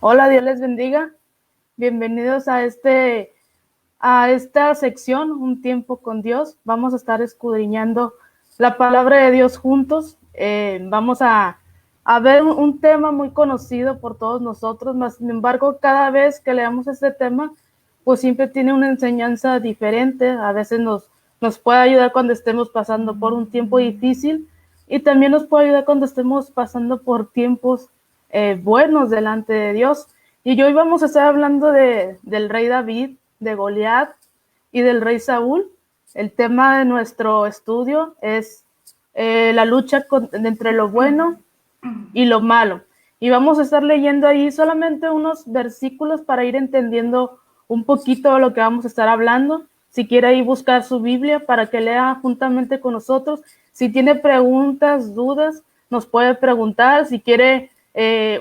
Hola, Dios les bendiga. Bienvenidos a esta sección, Un tiempo con Dios. Vamos a estar escudriñando la palabra de Dios juntos. Vamos a ver un tema muy conocido por todos nosotros, mas sin embargo, cada vez que leamos este tema, pues siempre tiene una enseñanza diferente. A veces nos puede ayudar cuando estemos pasando por un tiempo difícil y también nos puede ayudar cuando estemos pasando por tiempos buenos delante de Dios. Y hoy vamos a estar hablando del rey David, de Goliat y del rey Saúl. El tema de nuestro estudio es la lucha entre lo bueno y lo malo. Y vamos a estar leyendo ahí solamente unos versículos para ir entendiendo un poquito de lo que vamos a estar hablando. Si quiere ahí buscar su Biblia para que lea juntamente con nosotros. Si tiene preguntas, dudas, nos puede preguntar. Si quiere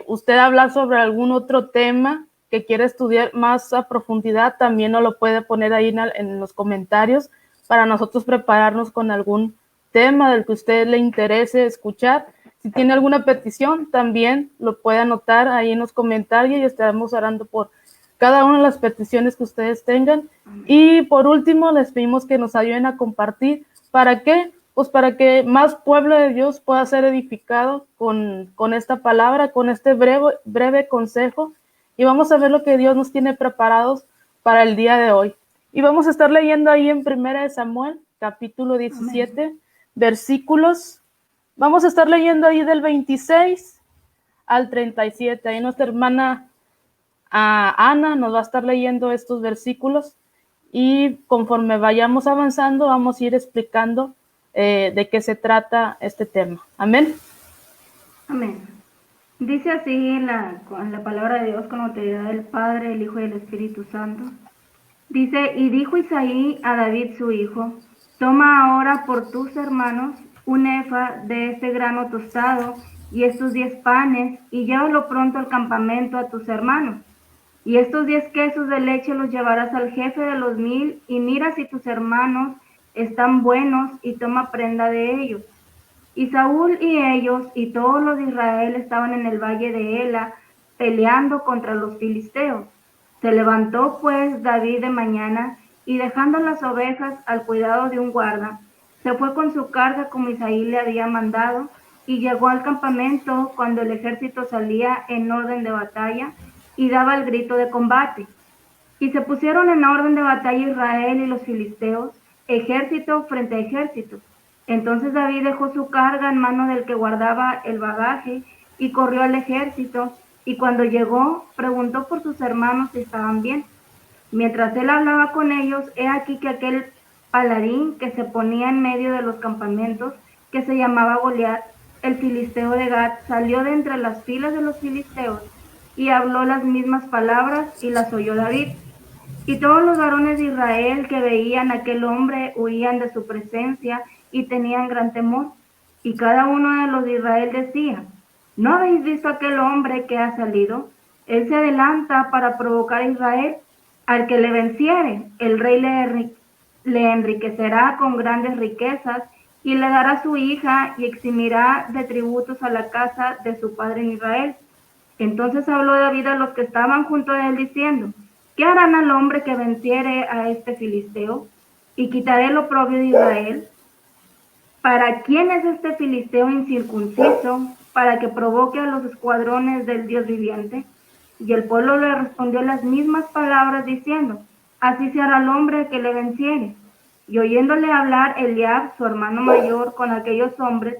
usted hablar sobre algún otro tema que quiere estudiar más a profundidad, también nos lo puede poner ahí en los comentarios para nosotros prepararnos con algún tema del que a usted le interese escuchar. Si tiene alguna petición, también lo puede anotar ahí en los comentarios y estaremos orando por cada una de las peticiones que ustedes tengan. Y por último, les pedimos que nos ayuden a compartir. ¿Para qué? Pues para que más pueblo de Dios pueda ser edificado con esta palabra, con este breve consejo. Y vamos a ver lo que Dios nos tiene preparados para el día de hoy. Y vamos a estar leyendo ahí en 1 Samuel, capítulo 17, Amén. Versículos. Vamos a estar leyendo ahí del 26 al 37. Ahí nuestra hermana Ana nos va a estar leyendo estos versículos y conforme vayamos avanzando vamos a ir explicando de qué se trata este tema. Amén. Amén. Dice así la palabra de Dios con autoridad del Padre, el Hijo y el Espíritu Santo. Dice, y dijo Isaí a David su hijo, toma ahora por tus hermanos un efa de este grano tostado y estos 10 panes y llévalo pronto al campamento a tus hermanos. Y estos 10 quesos de leche los llevarás al jefe de los 1000 y mira si tus hermanos están buenos y toma prenda de ellos. Y Saúl y ellos y todos los de Israel estaban en el valle de Ela peleando contra los filisteos. Se levantó pues David de mañana y dejando las ovejas al cuidado de un guarda, se fue con su carga como Isaí le había mandado y llegó al campamento cuando el ejército salía en orden de batalla y daba el grito de combate. Y se pusieron en orden de batalla Israel y los filisteos, ejército frente a ejército. Entonces David dejó su carga en mano del que guardaba el bagaje y corrió al ejército, y cuando llegó, preguntó por sus hermanos si estaban bien. Mientras él hablaba con ellos, he aquí que aquel paladín que se ponía en medio de los campamentos, que se llamaba Goliat, el filisteo de Gat, salió de entre las filas de los filisteos y habló las mismas palabras y las oyó David. Y todos los varones de Israel que veían a aquel hombre huían de su presencia y tenían gran temor. Y cada uno de los de Israel decía, ¿no habéis visto aquel hombre que ha salido? Él se adelanta para provocar a Israel. Al que le venciere, el rey le enriquecerá con grandes riquezas y le dará su hija y eximirá de tributos a la casa de su padre en Israel. Entonces habló David a los que estaban junto a él diciendo, ¿qué harán al hombre que venciere a este filisteo? Y quitaré el oprobio de Israel. ¿Para quién es este filisteo incircunciso? Para que provoque a los escuadrones del Dios viviente. Y el pueblo le respondió las mismas palabras diciendo, así se hará al hombre que le venciere. Y oyéndole hablar Eliab, su hermano mayor, con aquellos hombres,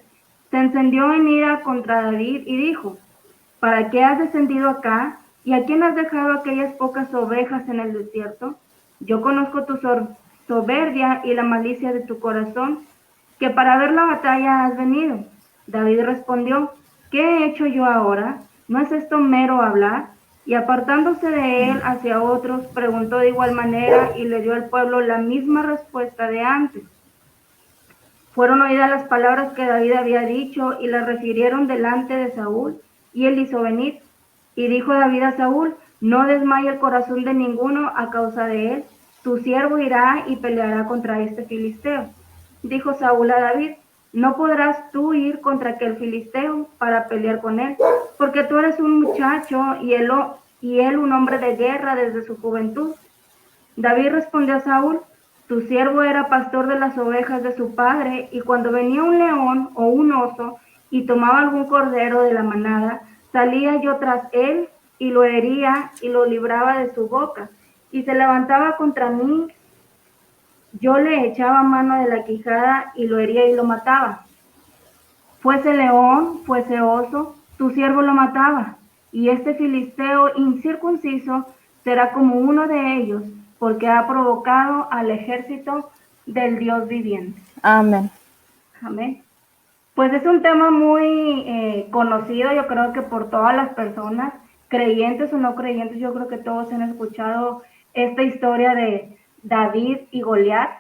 se encendió en ira contra David y dijo, ¿para qué has descendido acá? ¿Y a quién has dejado aquellas pocas ovejas en el desierto? Yo conozco tu soberbia y la malicia de tu corazón, que para ver la batalla has venido. David respondió, ¿qué he hecho yo ahora? ¿No es esto mero hablar? Y apartándose de él hacia otros, preguntó de igual manera y le dio al pueblo la misma respuesta de antes. Fueron oídas las palabras que David había dicho y las refirieron delante de Saúl, y él hizo venir. Y dijo David a Saúl, no desmaye el corazón de ninguno a causa de él, tu siervo irá y peleará contra este filisteo. Dijo Saúl a David, no podrás tú ir contra aquel filisteo para pelear con él, porque tú eres un muchacho y él y él un hombre de guerra desde su juventud. David respondió a Saúl: tu siervo era pastor de las ovejas de su padre, y cuando venía un león o un oso y tomaba algún cordero de la manada, salía yo tras él y lo hería y lo libraba de su boca. Y se levantaba contra mí, yo le echaba mano de la quijada y lo hería y lo mataba. Fuese león, fuese oso, tu siervo lo mataba. Y este filisteo incircunciso será como uno de ellos, porque ha provocado al ejército del Dios viviente. Amén. Amén. Pues es un tema muy conocido, yo creo que por todas las personas, creyentes o no creyentes, yo creo que todos han escuchado esta historia de David y Goliat.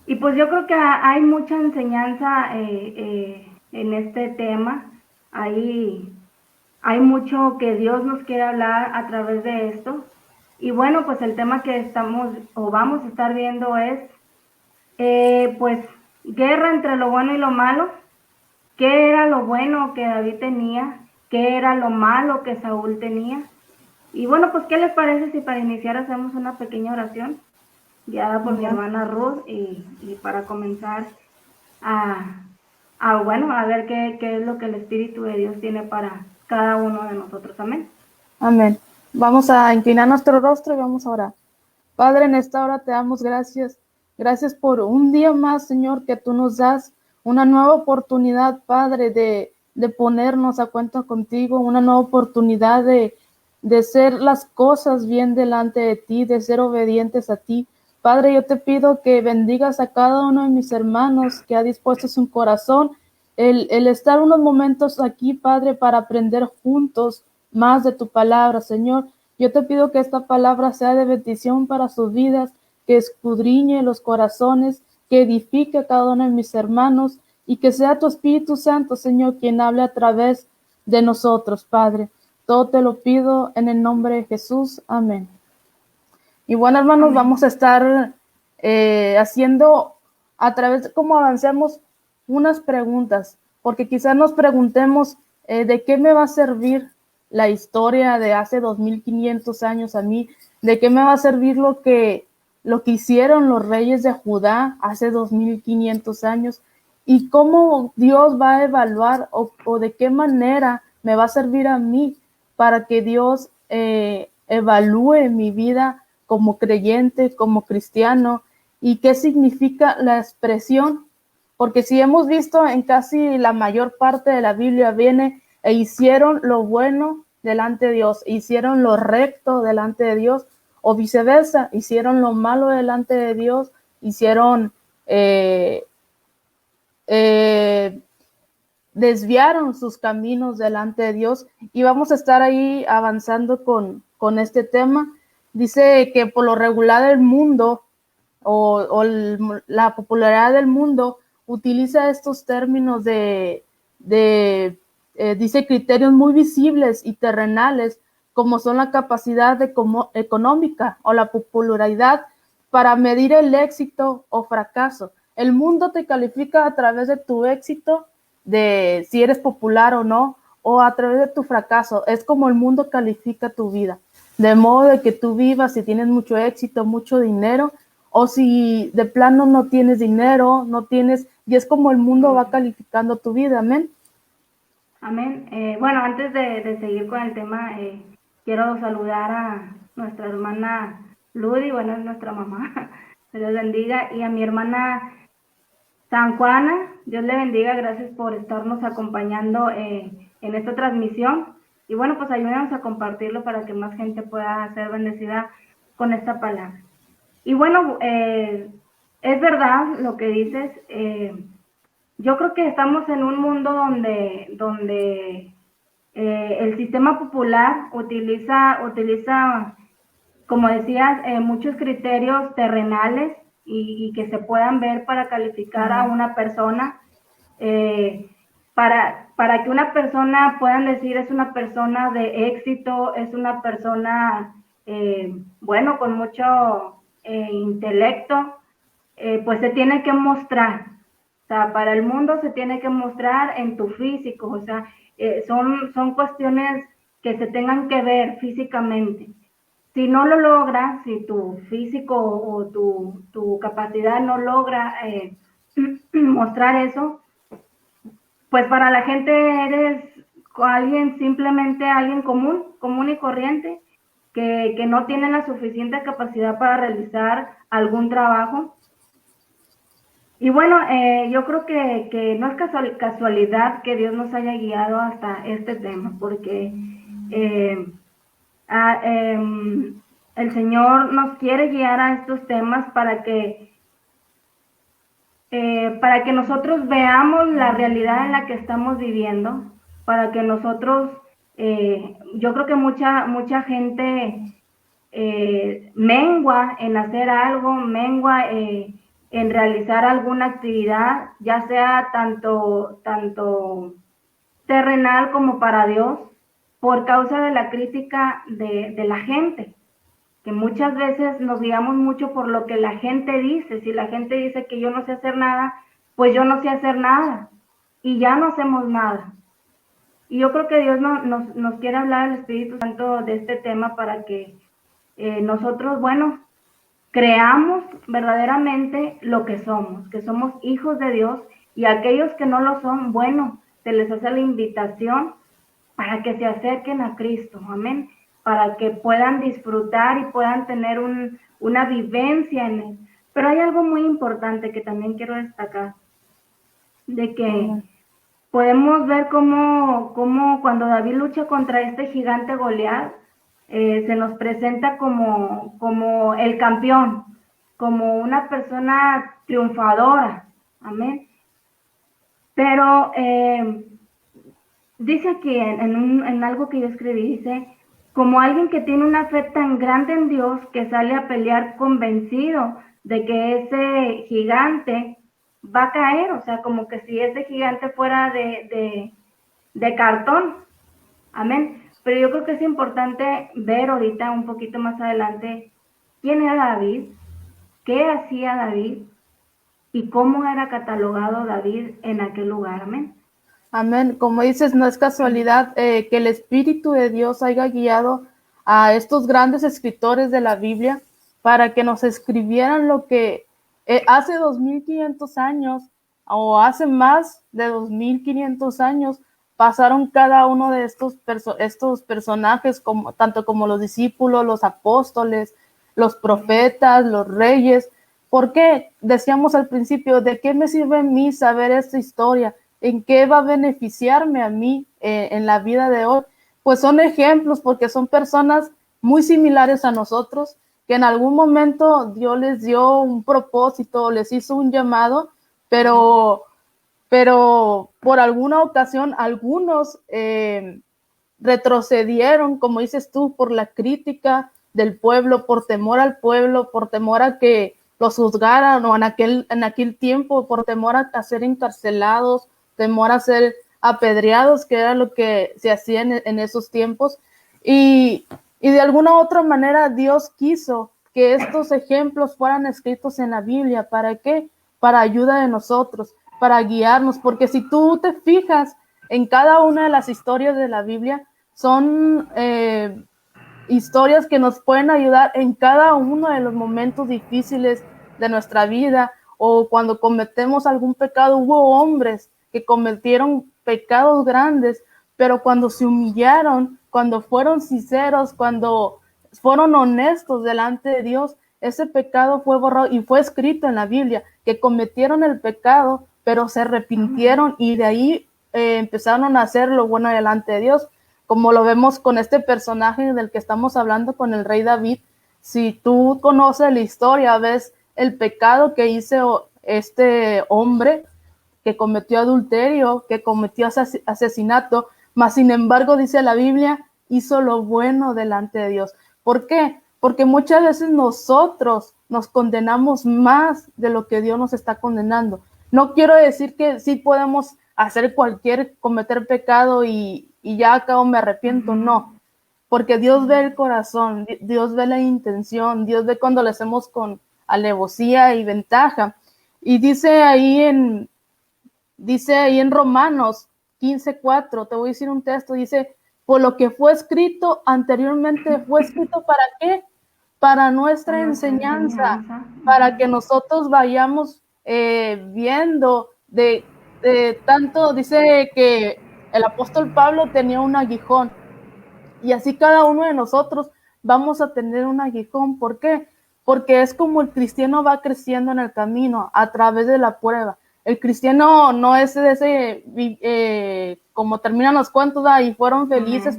Y pues yo creo que hay mucha enseñanza en este tema. Hay mucho que Dios nos quiere hablar a través de esto. Y bueno, pues el tema que estamos o vamos a estar viendo es pues guerra entre lo bueno y lo malo. ¿Qué era lo bueno que David tenía? ¿Qué era lo malo que Saúl tenía? Y bueno, pues ¿qué les parece si para iniciar hacemos una pequeña oración guiada por mi hermana Ruth y para comenzar a ver qué es lo que el Espíritu de Dios tiene para cada uno de nosotros? Amén. Amén. Vamos a inclinar nuestro rostro y vamos a orar. Padre, en esta hora te damos gracias. Gracias por un día más, Señor, que tú nos das una nueva oportunidad, Padre, de ponernos a cuenta contigo, una nueva oportunidad de hacer las cosas bien delante de ti, de ser obedientes a ti. Padre, yo te pido que bendigas a cada uno de mis hermanos que ha dispuesto su corazón el estar unos momentos aquí, Padre, para aprender juntos más de tu palabra, Señor. Yo te pido que esta palabra sea de bendición para sus vidas, que escudriñe los corazones, que edifique a cada uno de mis hermanos y que sea tu Espíritu Santo, Señor, quien hable a través de nosotros, Padre. Todo te lo pido en el nombre de Jesús. Amén. Y bueno, hermanos, amén. Vamos a estar haciendo a través de cómo avancemos unas preguntas, porque quizás nos preguntemos de qué me va a servir la historia de hace 2500 años a mí, de qué me va a servir lo que hicieron los reyes de Judá hace 2500 años, y cómo Dios va a evaluar o de qué manera me va a servir a mí para que Dios evalúe mi vida como creyente, como cristiano, y qué significa la expresión, porque si hemos visto en casi la mayor parte de la Biblia viene e hicieron lo bueno delante de Dios, hicieron lo recto delante de Dios, o viceversa, hicieron lo malo delante de Dios, hicieron desviaron sus caminos delante de Dios, y vamos a estar ahí avanzando con este tema. Dice que por lo regular el mundo la popularidad del mundo utiliza estos términos dice criterios muy visibles y terrenales, como son la capacidad económica o la popularidad para medir el éxito o fracaso. El mundo te califica a través de tu éxito, de si eres popular o no, o a través de tu fracaso. Es como el mundo califica tu vida, de modo de que tú vivas si tienes mucho éxito, mucho dinero, o si de plano no tienes dinero, no tienes, y es como el mundo va calificando tu vida. Amén. Amén. Bueno, antes de seguir con el tema, quiero saludar a nuestra hermana Ludi, bueno, es nuestra mamá, Dios bendiga, y a mi hermana San Juana, Dios le bendiga, gracias por estarnos acompañando en esta transmisión. Y bueno, pues ayúdanos a compartirlo para que más gente pueda ser bendecida con esta palabra. Y bueno, es verdad lo que dices. Yo creo que estamos en un mundo donde el sistema popular utiliza, como decías, muchos criterios terrenales y que se puedan ver para calificar a una persona, para que una persona puedan decir es una persona de éxito, es una persona, bueno, con mucho intelecto, pues se tiene que mostrar. O sea, para el mundo se tiene que mostrar en tu físico, o sea, son cuestiones que se tengan que ver físicamente. Si no lo logras, si tu físico o tu capacidad no logra mostrar eso, pues para la gente eres alguien, simplemente alguien común y corriente, que no tiene la suficiente capacidad para realizar algún trabajo. Y bueno, yo creo que no es casualidad que Dios nos haya guiado hasta este tema, porque eh, a, el Señor nos quiere guiar a estos temas para que nosotros veamos la realidad en la que estamos viviendo, para que nosotros, yo creo que mucha gente mengua en hacer algo, mengua en realizar alguna actividad, ya sea tanto terrenal como para Dios, por causa de la crítica de la gente, que muchas veces nos guiamos mucho por lo que la gente dice. Si la gente dice que yo no sé hacer nada, pues yo no sé hacer nada y ya no hacemos nada. Y yo creo que Dios nos quiere hablar al Espíritu Santo de este tema para que nosotros, bueno, creamos verdaderamente lo que somos hijos de Dios, y aquellos que no lo son, bueno, se les hace la invitación para que se acerquen a Cristo, amén, para que puedan disfrutar y puedan tener una vivencia en Él. Pero hay algo muy importante que también quiero destacar, de que podemos ver cómo cuando David lucha contra este gigante Goliat, se nos presenta como el campeón, como una persona triunfadora, amén. Pero dice aquí en algo que yo escribí, dice, como alguien que tiene una fe tan grande en Dios que sale a pelear convencido de que ese gigante va a caer, o sea, como que si ese gigante fuera de cartón, amén. Pero yo creo que es importante ver ahorita un poquito más adelante quién era David, qué hacía David y cómo era catalogado David en aquel lugar, amén. Amén. Como dices, no es casualidad que el Espíritu de Dios haya guiado a estos grandes escritores de la Biblia para que nos escribieran lo que hace 2500 años o hace más de 2500 años pasaron cada uno de estos personajes, tanto como los discípulos, los apóstoles, los profetas, los reyes. ¿Por qué? Decíamos al principio, ¿de qué me sirve a mí saber esta historia? ¿En qué va a beneficiarme a mí en la vida de hoy? Pues son ejemplos, porque son personas muy similares a nosotros, que en algún momento Dios les dio un propósito, les hizo un llamado, pero por alguna ocasión algunos retrocedieron, como dices tú, por la crítica del pueblo, por temor al pueblo, por temor a que los juzgaran, o en aquel tiempo, por temor a ser encarcelados, temor a ser apedreados, que era lo que se hacía en esos tiempos. Y de alguna u otra manera Dios quiso que estos ejemplos fueran escritos en la Biblia. ¿Para qué? Para ayuda de nosotros, para guiarnos, porque si tú te fijas en cada una de las historias de la Biblia, son historias que nos pueden ayudar en cada uno de los momentos difíciles de nuestra vida, o cuando cometemos algún pecado. Hubo hombres que cometieron pecados grandes, pero cuando se humillaron, cuando fueron sinceros, cuando fueron honestos delante de Dios, ese pecado fue borrado y fue escrito en la Biblia, que cometieron el pecado, pero se arrepintieron y de ahí empezaron a hacer lo bueno delante de Dios, como lo vemos con este personaje del que estamos hablando, con el rey David. Si tú conoces la historia, ves el pecado que hizo este hombre, que cometió adulterio, que cometió asesinato, mas sin embargo, dice la Biblia, hizo lo bueno delante de Dios. ¿Por qué? Porque muchas veces nosotros nos condenamos más de lo que Dios nos está condenando. No quiero decir que sí podemos cometer pecado y ya acabo, me arrepiento, no. Porque Dios ve el corazón, Dios ve la intención, Dios ve cuando lo hacemos con alevosía y ventaja. Y dice ahí Dice ahí en Romanos 15:4, te voy a decir un texto, dice, por lo que fue escrito anteriormente, ¿fue escrito para qué? Para nuestra enseñanza, para que nosotros vayamos viendo de tanto, dice que el apóstol Pablo tenía un aguijón, y así cada uno de nosotros vamos a tener un aguijón. ¿Por qué? Porque es como el cristiano va creciendo en el camino a través de la prueba. El cristiano no es de ese, como terminan los cuentos, y fueron felices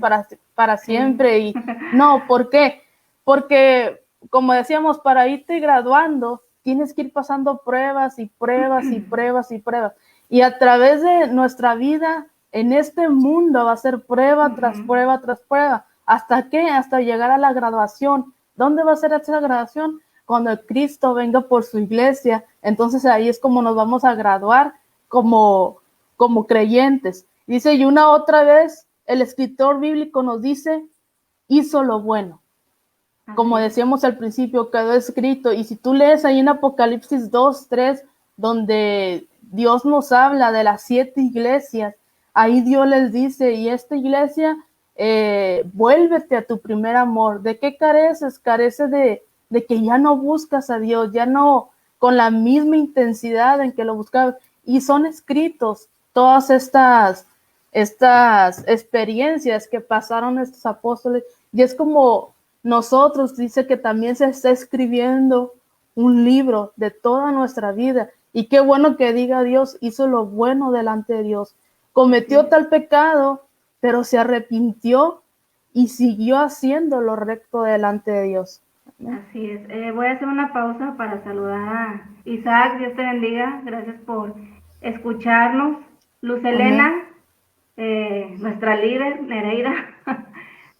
para siempre. Y no, ¿por qué? Porque, como decíamos, para irte graduando, tienes que ir pasando pruebas y pruebas y pruebas y pruebas. Y a través de nuestra vida, en este mundo va a ser prueba tras prueba tras prueba. ¿Hasta qué? Hasta llegar a la graduación. ¿Dónde va a ser esa graduación? Cuando el Cristo venga por su iglesia. Entonces ahí es como nos vamos a graduar como creyentes. Dice, y una otra vez, el escritor bíblico nos dice, hizo lo bueno. Como decíamos al principio, quedó escrito. Y si tú lees ahí en Apocalipsis 2:3, donde Dios nos habla de las 7 iglesias, ahí Dios les dice, y esta iglesia, vuélvete a tu primer amor. ¿De qué careces? Careces de que ya no buscas a Dios, ya no con la misma intensidad en que lo buscabas. Y son escritos todas estas experiencias que pasaron estos apóstoles. Y es como nosotros, dice que también se está escribiendo un libro de toda nuestra vida. Y qué bueno que diga Dios, hizo lo bueno delante de Dios. Cometió tal pecado, pero se arrepintió y siguió haciendo lo recto delante de Dios. Así es. Voy a hacer una pausa para saludar a Isaac. Dios te bendiga. Gracias por escucharnos. Luz Elena, nuestra líder, Nereida.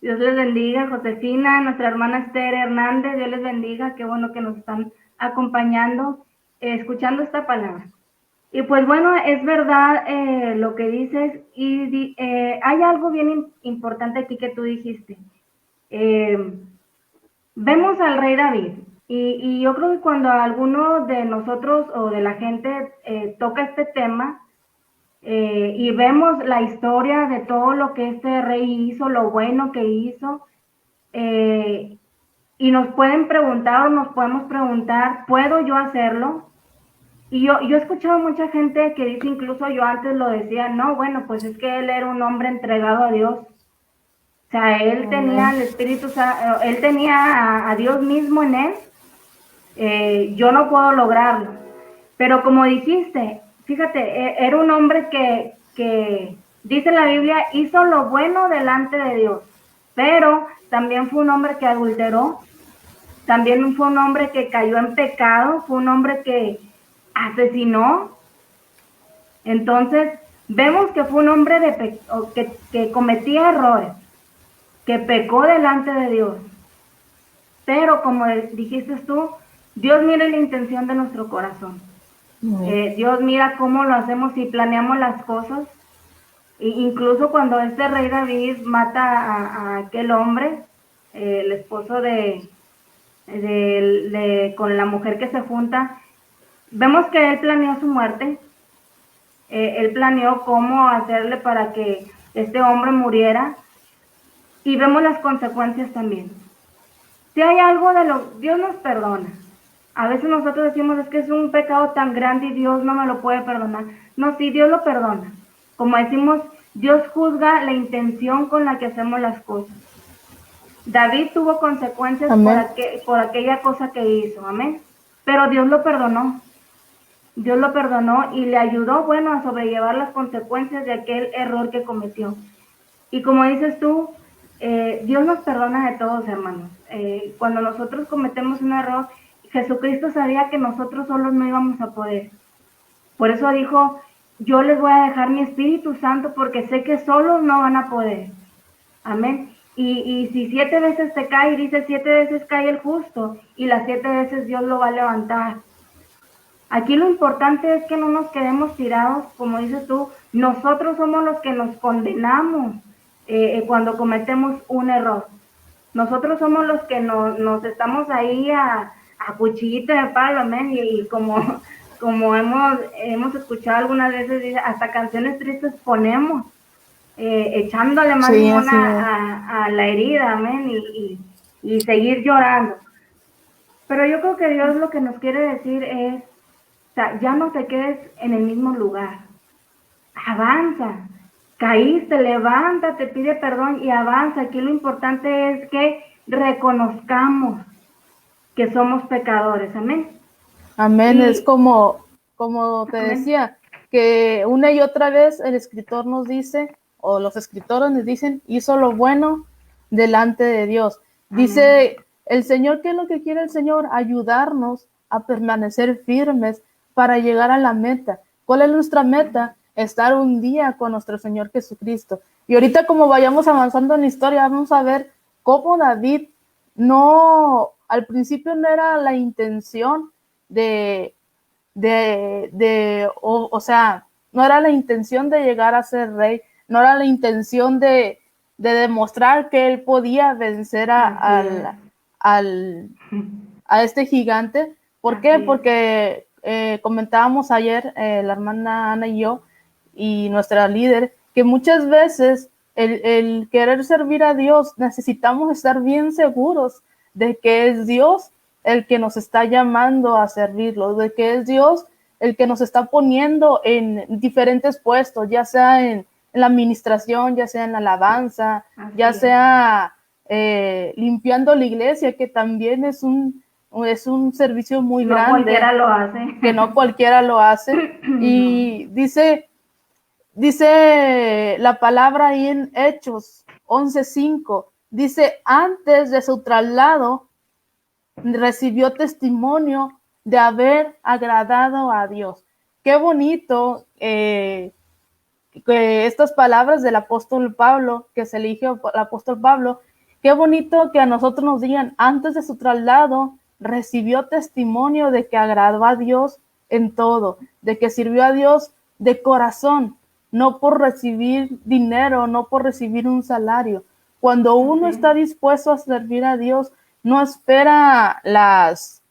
Dios les bendiga. Josefina, nuestra hermana Esther Hernández. Dios les bendiga. Qué bueno que nos están acompañando, escuchando esta palabra. Y pues bueno, es verdad lo que dices. Y hay algo bien importante aquí que tú dijiste. Vemos al rey David y yo creo que cuando alguno de nosotros o de la gente toca este tema y vemos la historia de todo lo que este rey hizo, lo bueno que hizo, y nos pueden preguntar o nos podemos preguntar, ¿puedo yo hacerlo? Y yo he escuchado mucha gente que dice, incluso yo antes lo decía, no, bueno, pues es que él era un hombre entregado a Dios. O sea, él tenía el Espíritu, él tenía a Dios mismo en él. Yo no puedo lograrlo. Pero como dijiste, fíjate, era un hombre que dice la Biblia, hizo lo bueno delante de Dios. Pero también fue un hombre que adulteró, también fue un hombre que cayó en pecado, fue un hombre que asesinó. Entonces, vemos que fue un hombre que cometía errores, que pecó delante de Dios. Pero como dijiste tú, Dios mira la intención de nuestro corazón. Dios mira cómo lo hacemos y planeamos las cosas. Incluso cuando este rey David mata a aquel hombre, el esposo con la mujer que se junta, vemos que él planeó su muerte. Él planeó cómo hacerle para que este hombre muriera. Y vemos las consecuencias también. Si hay algo Dios nos perdona. A veces nosotros decimos, es que es un pecado tan grande y Dios no me lo puede perdonar. No, sí, Dios lo perdona. Como decimos, Dios juzga la intención con la que hacemos las cosas. David tuvo consecuencias por aquella cosa que hizo, amén. Pero Dios lo perdonó. Dios lo perdonó y le ayudó, bueno, a sobrellevar las consecuencias de aquel error que cometió. Y como dices tú, Dios nos perdona de todos, hermanos. Cuando nosotros cometemos un error, Jesucristo sabía que nosotros solos no íbamos a poder. Por eso dijo, yo les voy a dejar mi Espíritu Santo porque sé que solos no van a poder. Amén. Y si 7 veces te cae, dice 7 veces cae el justo y las 7 veces Dios lo va a levantar. Aquí lo importante es que no nos quedemos tirados, como dices tú, nosotros somos los que nos condenamos cuando cometemos un error. Nosotros somos los que nos estamos ahí a cuchillito de palo, amén, y como como hemos escuchado algunas veces, dice, hasta canciones tristes ponemos, echándole más Sí, limón así es. a la herida, amén, y seguir llorando. Pero yo creo que Dios lo que nos quiere decir es, o sea, ya no te quedes en el mismo lugar, avanza, caíste, levántate, pide perdón y avanza. Aquí lo importante es que reconozcamos que somos pecadores, amén. Amén. Es Y, como te amén, decía, que una y otra vez el escritor nos dice, o los escritores nos dicen, hizo lo bueno delante de Dios. amén. Dice el Señor, ¿qué es lo que quiere el Señor? Ayudarnos a permanecer firmes para llegar a la meta. ¿Cuál es nuestra meta? Estar un día con nuestro Señor Jesucristo. Y ahorita como vayamos avanzando en la historia, vamos a ver cómo David no, al principio no era la intención de, o sea, no era la intención de llegar a ser rey, no era la intención de demostrar que él podía vencer Así es. al, a este gigante. ¿Por qué? Así es. Porque comentábamos ayer, la hermana Ana y yo, y nuestra líder, que muchas veces el querer servir a Dios necesitamos estar bien seguros de que es Dios el que nos está llamando a servirlo, de que es Dios el que nos está poniendo en diferentes puestos, ya sea en la administración, ya sea en la alabanza, ya Así es. sea limpiando la iglesia, que también es un servicio muy No cualquiera grande, lo hace. que no cualquiera lo hace. No. Y dice la palabra ahí en Hechos 11:5, dice, antes de su traslado, recibió testimonio de haber agradado a Dios. Qué bonito que estas palabras del apóstol Pablo, que se eligió el apóstol Pablo, qué bonito que a nosotros nos digan, antes de su traslado, recibió testimonio de que agradó a Dios en todo, de que sirvió a Dios de corazón, no por recibir dinero, no por recibir un salario. Cuando uno está Así. dispuesto a servir a Dios, no espera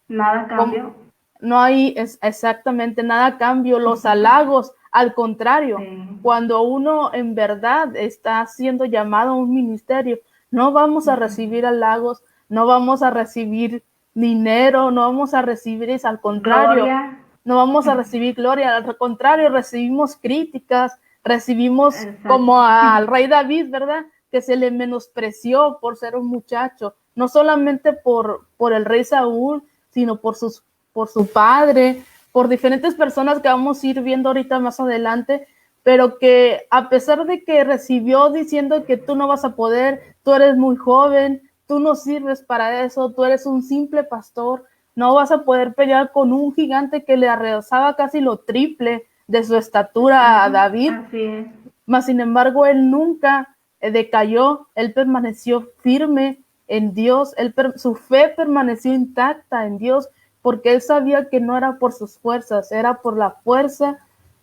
Nada cambió. no hay exactamente nada a cambio, los halagos, al contrario, Sí. cuando uno en verdad está siendo llamado a un ministerio, no vamos a recibir halagos, no vamos a recibir dinero, no vamos a recibir eso, al contrario, Gloria. no vamos a recibir gloria, al contrario, recibimos críticas, recibimos Exacto. como al rey David, ¿verdad? Que se le menospreció por ser un muchacho, no solamente por el rey Saúl, sino por su padre, por diferentes personas que vamos a ir viendo ahorita más adelante, pero que a pesar de que recibió diciendo que tú no vas a poder, tú eres muy joven, tú no sirves para eso, tú eres un simple pastor, no vas a poder pelear con un gigante que le arrasaba casi lo triple de su estatura a David, Así es. mas sin embargo él nunca decayó, él permaneció firme en Dios, su fe permaneció intacta en Dios, porque él sabía que no era por sus fuerzas, era por la fuerza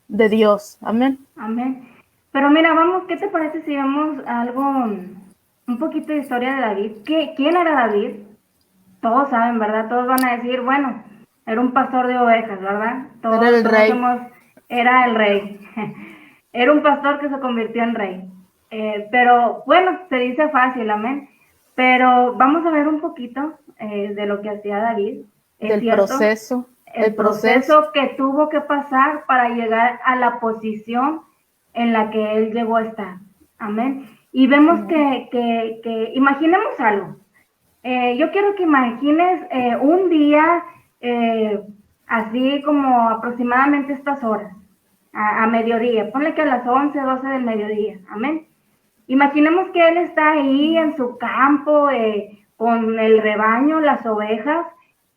de Dios. Amén. Amén. Pero mira, vamos, ¿qué te parece si vemos algo, un poquito de historia de David? ¿Quién era David? Todos saben, ¿verdad? Todos van a decir, bueno, era un pastor de ovejas, ¿verdad? Era Todos el rey. conocemos, era el rey. Era un pastor que se convirtió en rey. Pero bueno, se dice fácil, amén. Pero vamos a ver un poquito de lo que hacía David. Es Del cierto, proceso, el proceso que tuvo que pasar para llegar a la posición en la que él llegó a estar. Amén. Y vemos que imaginemos algo. Yo quiero que imagines un día así como aproximadamente estas horas, a mediodía. Ponle que a las 11, 12 del mediodía. Amén. Imaginemos que él está ahí en su campo con el rebaño, las ovejas,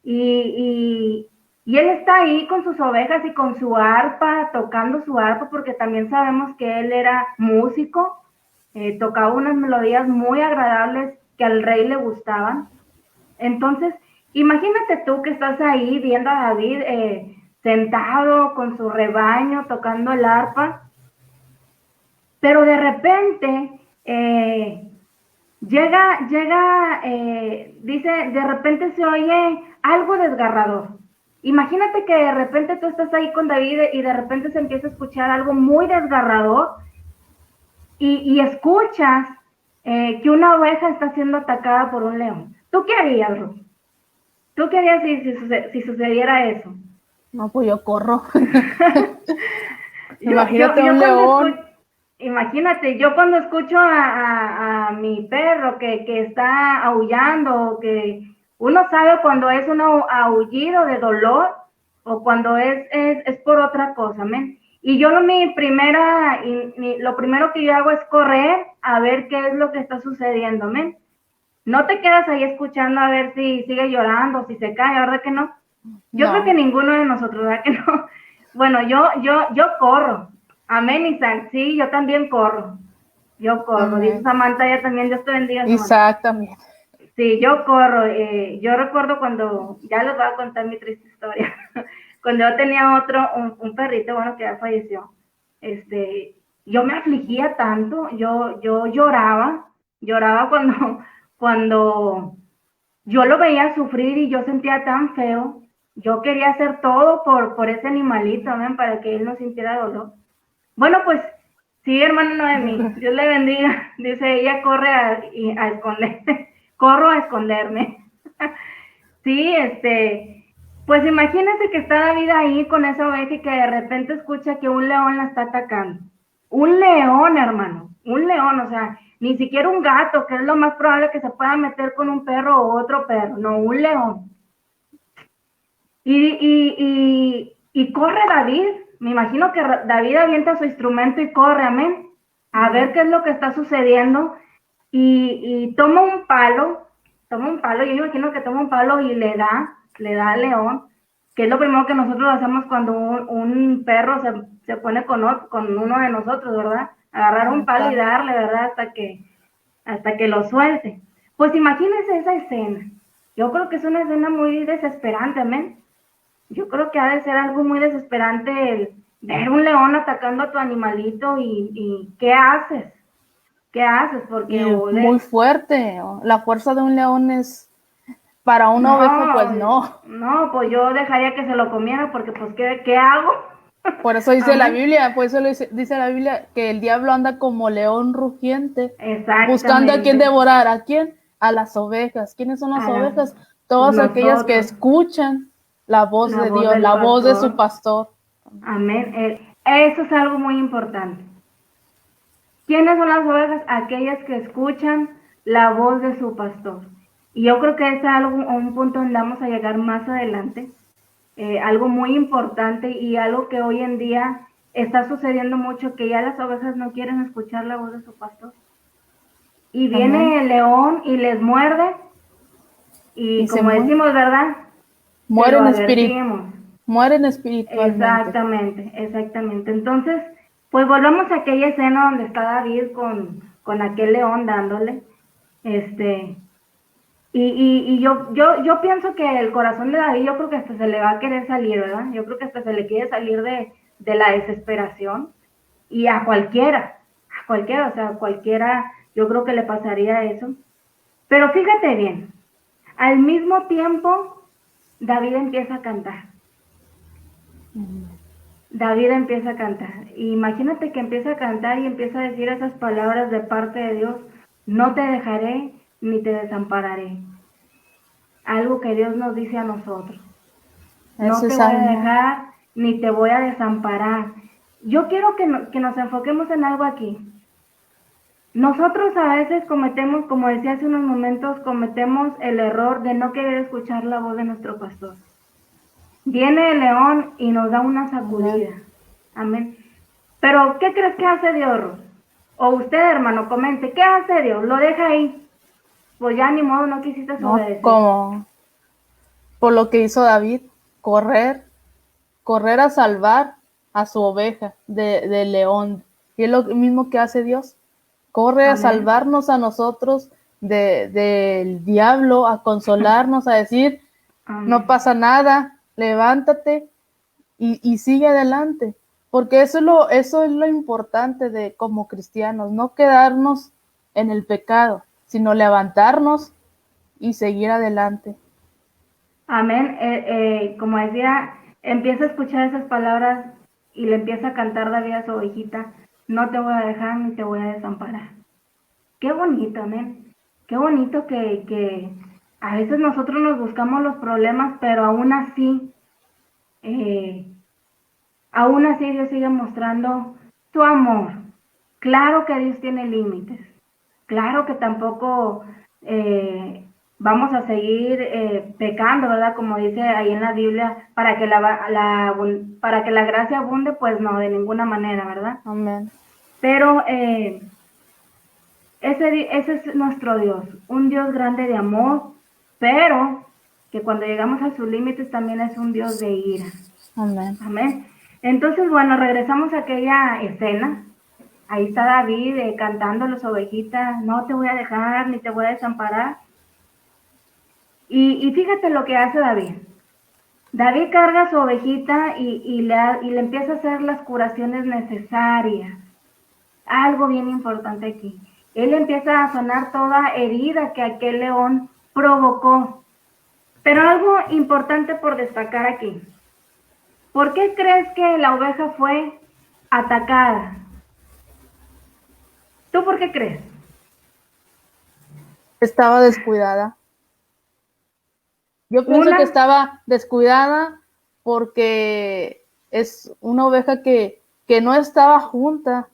y él está ahí con sus ovejas y con su arpa, tocando su arpa, porque también sabemos que él era músico, tocaba unas melodías muy agradables que al rey le gustaban. Entonces, imagínate tú que estás ahí viendo a David sentado con su rebaño, tocando el arpa, pero de repente dice, de repente se oye algo desgarrador. Imagínate que de repente tú estás ahí con David y de repente se empieza a escuchar algo muy desgarrador y escuchas que una oveja está siendo atacada por un león. ¿Tú qué harías, Ruth? ¿Tú qué harías si sucediera eso? No, pues yo corro. yo, Imagínate un cuando león. imagínate, yo cuando escucho a mi perro que está aullando, que uno sabe cuando es un aullido de dolor o cuando es por otra cosa, ¿men? Y yo lo primero que yo hago es correr a ver qué es lo que está sucediendo, ¿men? No te quedas ahí escuchando a ver si sigue llorando, si se cae, ¿verdad que no? Yo creo que No. ninguno de nosotros, ¿verdad que no? Bueno, yo corro. Amén, Isaac. Sí, yo también corro. Yo corro. Dice Amén. Samantha, ya también, Dios te bendiga, Samantha. Isaac también. Sí, yo corro. Yo recuerdo cuando, ya les voy a contar mi triste historia. Cuando yo tenía un perrito, bueno, que ya falleció. Yo me afligía tanto, yo lloraba cuando yo lo veía sufrir y yo sentía tan feo. Yo quería hacer todo por ese animalito, ¿ven? Para que él no sintiera dolor. Bueno, pues sí, hermano Noemí, Dios le bendiga. Dice ella, corre a esconderme. Corro a esconderme. Sí, pues imagínense que está David ahí con esa oveja y que de repente escucha que un león la está atacando. Un león, hermano, un león, o sea, ni siquiera un gato, que es lo más probable que se pueda meter con un perro o otro perro, no, un león. Y corre David, me imagino que David avienta su instrumento y corre, amén, a ver qué es lo que está sucediendo y toma un palo, yo imagino que toma un palo y le da al león, que es lo primero que nosotros hacemos cuando un perro se pone con uno de nosotros, ¿verdad? Agarrar un palo y darle, ¿verdad? Hasta que lo suelte. Pues imagínense esa escena. Yo creo que es una escena muy desesperante, amén. Yo creo que ha de ser algo muy desesperante el ver un león atacando a tu animalito y ¿qué haces? ¿Qué haces? Porque Y muy fuerte. La fuerza de un león es para una oveja, pues no. no, pues yo dejaría que se lo comiera porque pues ¿qué hago? Por eso dice la Amén. Biblia, por eso dice la Biblia que el diablo anda como león rugiente, buscando a quién Exactamente. devorar. ¿A quién? A las ovejas. ¿Quiénes son las ovejas? Todas aquellas que Nosotros, escuchan la voz la de voz Dios, del la voz de su pastor. pastor. Amén. Eso es algo muy importante. ¿Quiénes son las ovejas? Aquellas que escuchan la voz de su pastor. Y yo creo que es algo, un punto donde vamos a llegar más adelante, algo muy importante y algo que hoy en día está sucediendo mucho, que ya las ovejas no quieren escuchar la voz de su pastor. Y Amén. viene el león y les muerde y Y se como decimos, ¿verdad? Se lo mueren advertimos. mueren espiritualmente. Exactamente, exactamente. Entonces, pues volvamos a aquella escena donde está David con aquel león dándole, y yo pienso que el corazón de David, yo creo que hasta se le va a querer salir, ¿verdad? Yo creo que hasta se le quiere salir de la desesperación, y a cualquiera, o sea, a cualquiera, yo creo que le pasaría eso. Pero fíjate bien, al mismo tiempo, David empieza a cantar. David empieza a cantar. Imagínate que empieza a cantar y empieza a decir esas palabras de parte de Dios: no te dejaré ni te desampararé. Algo que Dios nos dice a nosotros. No Ese te voy a salmo. dejar ni te voy a desamparar. Yo quiero que nos enfoquemos en algo aquí. Nosotros a veces cometemos, como decía hace unos momentos, cometemos el error de no querer escuchar la voz de nuestro pastor. Viene el león y nos da una Amén. sacudida. Amén. Pero, ¿qué crees que hace Dios, Ruth? O usted, hermano, comente, ¿qué hace Dios? Lo deja ahí. Pues ya ni modo, no quisiste No, obedecer. como por lo que hizo David, correr a salvar a su oveja del león. Y es lo mismo que hace Dios. Corre a Amén. salvarnos a nosotros del diablo, a consolarnos, a decir, no Amén. pasa nada, levántate y sigue adelante. Porque eso es lo importante de como cristianos, no quedarnos en el pecado, sino levantarnos y seguir adelante. Amén. Como decía, empieza a escuchar esas palabras y le empieza a cantar David a su ovejita, no te voy a dejar ni te voy a desamparar. Qué bonito, amén. Qué bonito que a veces nosotros nos buscamos los problemas, pero eh, aún así Dios sigue mostrando su amor. Claro que Dios tiene límites. Claro que tampoco vamos a seguir pecando, ¿verdad? Como dice ahí en la Biblia, para que la gracia abunde, pues no, de ninguna manera, ¿verdad? Amén. Pero ese es nuestro Dios, un Dios grande de amor, pero que cuando llegamos a sus límites también es un Dios de ira. Amén. Amén. Entonces, bueno, regresamos a aquella escena. Ahí está David cantando las ovejitas, no te voy a dejar ni te voy a desamparar. Y fíjate lo que hace David. David carga su ovejita y le empieza a hacer las curaciones necesarias. Algo bien importante aquí. Él empieza a sanar toda herida que aquel león provocó. Pero algo importante por destacar aquí. ¿Por qué crees que la oveja fue atacada? ¿Tú por qué crees? Estaba descuidada. Yo pienso que estaba descuidada porque es una oveja que no estaba junta